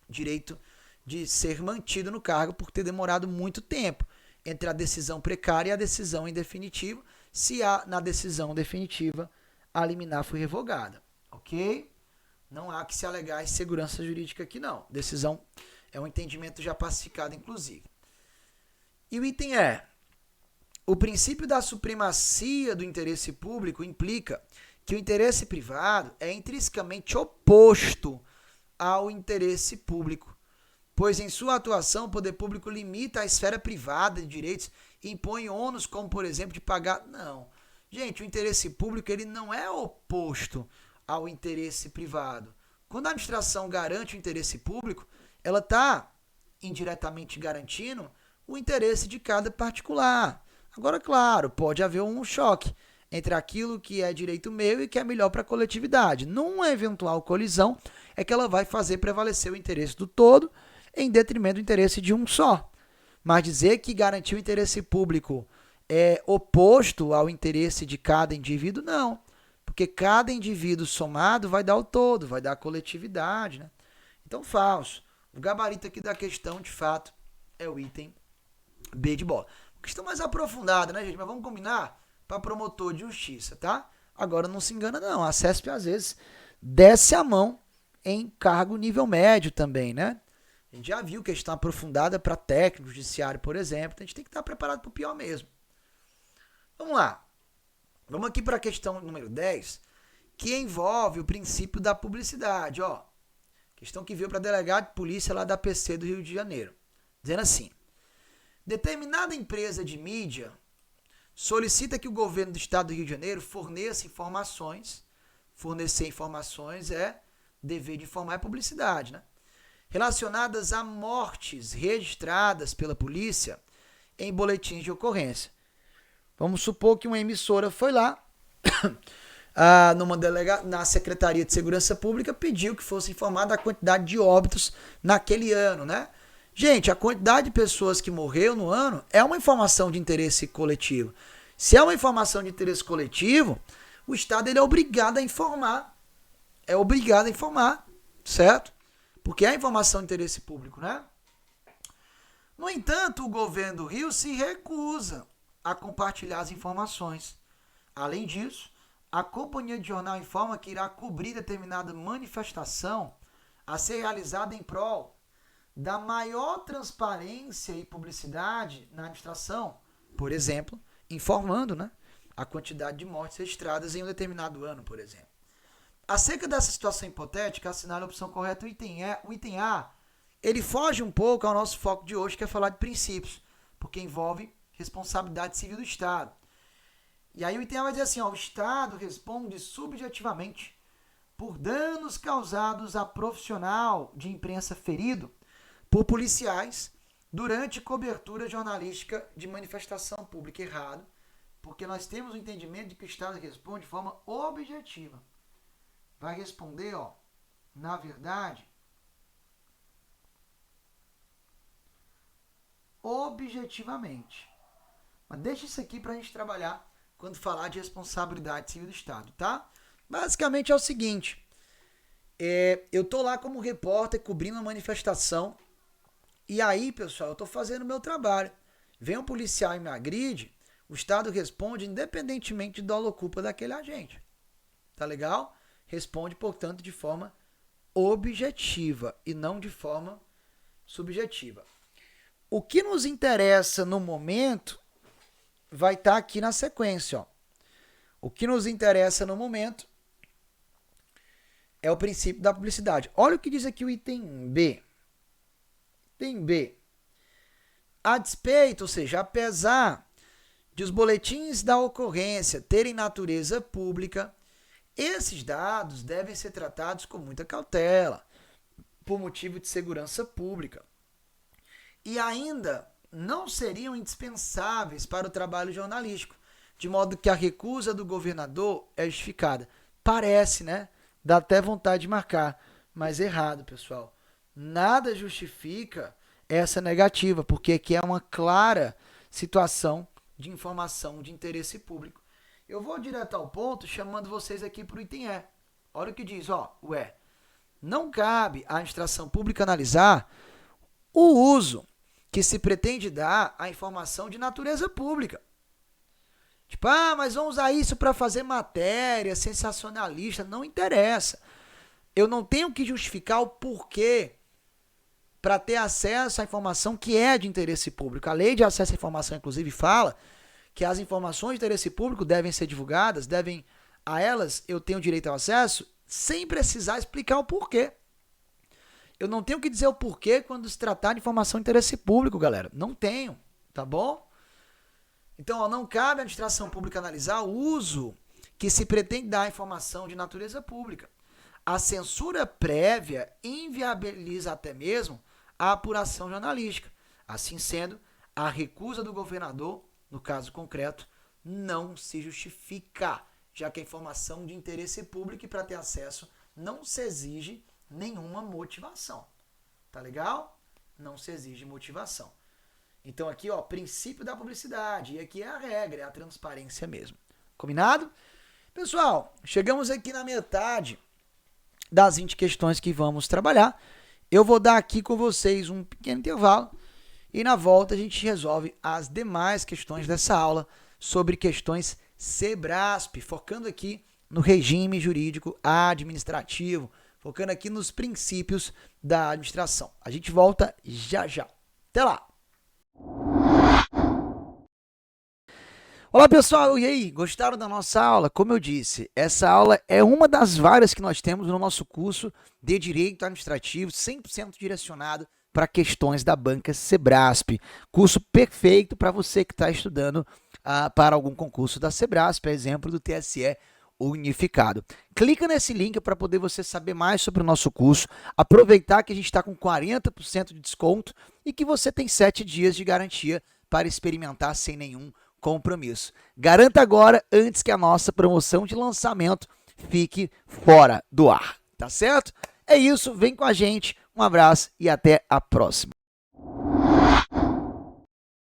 direito de ser mantido no cargo por ter demorado muito tempo entre a decisão precária e a decisão em definitivo, se na decisão definitiva a liminar foi revogada, ok? Não há que se alegar insegurança jurídica aqui não. Decisão é um entendimento já pacificado, inclusive. E o item é: o princípio da supremacia do interesse público implica que o interesse privado é intrinsecamente oposto ao interesse público, pois em sua atuação o poder público limita a esfera privada de direitos e impõe ônus como, por exemplo, de pagar... Não. Gente, o interesse público ele não é oposto ao interesse privado. Quando a administração garante o interesse público, ela está indiretamente garantindo o interesse de cada particular. Agora, claro, pode haver um choque entre aquilo que é direito meu e que é melhor para a coletividade. Numa eventual colisão, é que ela vai fazer prevalecer o interesse do todo em detrimento do interesse de um só. Mas dizer que garantir o interesse público é oposto ao interesse de cada indivíduo, não. Porque cada indivíduo somado vai dar o todo, vai dar a coletividade, né? Então, falso. O gabarito aqui da questão, de fato, é o item B de bola. Questão mais aprofundada, né, gente? Mas vamos combinar para promotor de justiça, tá? Agora não se engana, não. A CESP, às vezes, desce a mão em cargo nível médio também, né? A gente já viu questão aprofundada para técnico judiciário, por exemplo. Então a gente tem que estar preparado para o pior mesmo. Vamos lá. Vamos aqui para a questão número 10, que envolve o princípio da publicidade. Ó, questão que veio para delegado de polícia lá da PC do Rio de Janeiro. Dizendo assim: determinada empresa de mídia solicita que o governo do estado do Rio de Janeiro forneça informações. Fornecer informações é dever de informar, é publicidade, né? Relacionadas a mortes registradas pela polícia em boletins de ocorrência. Vamos supor que uma emissora foi lá, na Secretaria de Segurança Pública, pediu que fosse informada a quantidade de óbitos naquele ano, né? Gente, a quantidade de pessoas que morreu no ano é uma informação de interesse coletivo. Se é uma informação de interesse coletivo, o Estado ele é obrigado a informar. É obrigado a informar, certo? Porque é informação de interesse público, né? No entanto, o governo do Rio se recusa a compartilhar as informações. Além disso, a companhia de jornal informa que irá cobrir determinada manifestação a ser realizada em prol da maior transparência e publicidade na administração, por exemplo, informando, né, a quantidade de mortes registradas em um determinado ano, por exemplo. Acerca dessa situação hipotética, assinale a opção correta, o item A, ele foge um pouco ao nosso foco de hoje, que é falar de princípios, porque envolve responsabilidade civil do Estado. E aí o item A vai dizer assim, ó, o Estado responde subjetivamente por danos causados a profissional de imprensa ferido por policiais durante cobertura jornalística de manifestação pública. Errado, porque nós temos o entendimento de que o Estado responde de forma objetiva. Vai responder, ó, na verdade, objetivamente. Mas deixa isso aqui para a gente trabalhar quando falar de responsabilidade civil do Estado, tá? Basicamente é o seguinte, eu tô lá como repórter cobrindo uma manifestação e aí, pessoal, eu tô fazendo o meu trabalho. Vem um policial e me agride, o Estado responde independentemente do dolo ou culpa daquele agente. Tá legal? Responde, portanto, de forma objetiva e não de forma subjetiva. O que nos interessa no momento vai estar aqui na sequência, ó. O que nos interessa no momento é o princípio da publicidade. Olha o que diz aqui o item B. Item B. A despeito, ou seja, apesar de os boletins da ocorrência terem natureza pública, esses dados devem ser tratados com muita cautela, por motivo de segurança pública. E ainda não seriam indispensáveis para o trabalho jornalístico, de modo que a recusa do governador é justificada. Parece, né? Dá até vontade de marcar, mas errado, pessoal. Nada justifica essa negativa, porque aqui é uma clara situação de informação de interesse público. Eu vou direto ao ponto, chamando vocês aqui para o item E. Olha o que diz, ó, o E. Não cabe à administração pública analisar o uso que se pretende dar à informação de natureza pública. Tipo, mas vamos usar isso para fazer matéria sensacionalista. Não interessa. Eu não tenho que justificar o porquê para ter acesso à informação que é de interesse público. A lei de acesso à informação, inclusive, fala que as informações de interesse público devem ser divulgadas, a elas eu tenho direito ao acesso, sem precisar explicar o porquê. Eu não tenho que dizer o porquê quando se tratar de informação de interesse público, galera. Não tenho, tá bom? Então, ó, não cabe à administração pública analisar o uso que se pretende dar à informação de natureza pública. A censura prévia inviabiliza até mesmo a apuração jornalística. Assim sendo, a recusa do governador, no caso concreto, não se justifica, já que a informação de interesse público e para ter acesso não se exige nenhuma motivação. Tá legal? Não se exige motivação. Então aqui, ó, princípio da publicidade. E aqui é a regra, é a transparência mesmo. Combinado? Pessoal, chegamos aqui na metade das 20 questões que vamos trabalhar. Eu vou dar aqui com vocês um pequeno intervalo e na volta a gente resolve as demais questões dessa aula sobre questões SEBRASP, focando aqui no regime jurídico administrativo, focando aqui nos princípios da administração. A gente volta já já. Até lá! Olá pessoal, e aí, gostaram da nossa aula? Como eu disse, essa aula é uma das várias que nós temos no nosso curso de Direito Administrativo, 100% direcionado para questões da banca Sebrasp. Curso perfeito para você que está estudando para algum concurso da Sebrasp, exemplo do TSE Unificado. Clica nesse link para poder você saber mais sobre o nosso curso, aproveitar que a gente está com 40% de desconto e que você tem 7 dias de garantia para experimentar sem nenhum compromisso. Garanta agora antes que a nossa promoção de lançamento fique fora do ar, tá certo? É isso, vem com a gente, um abraço e até a próxima.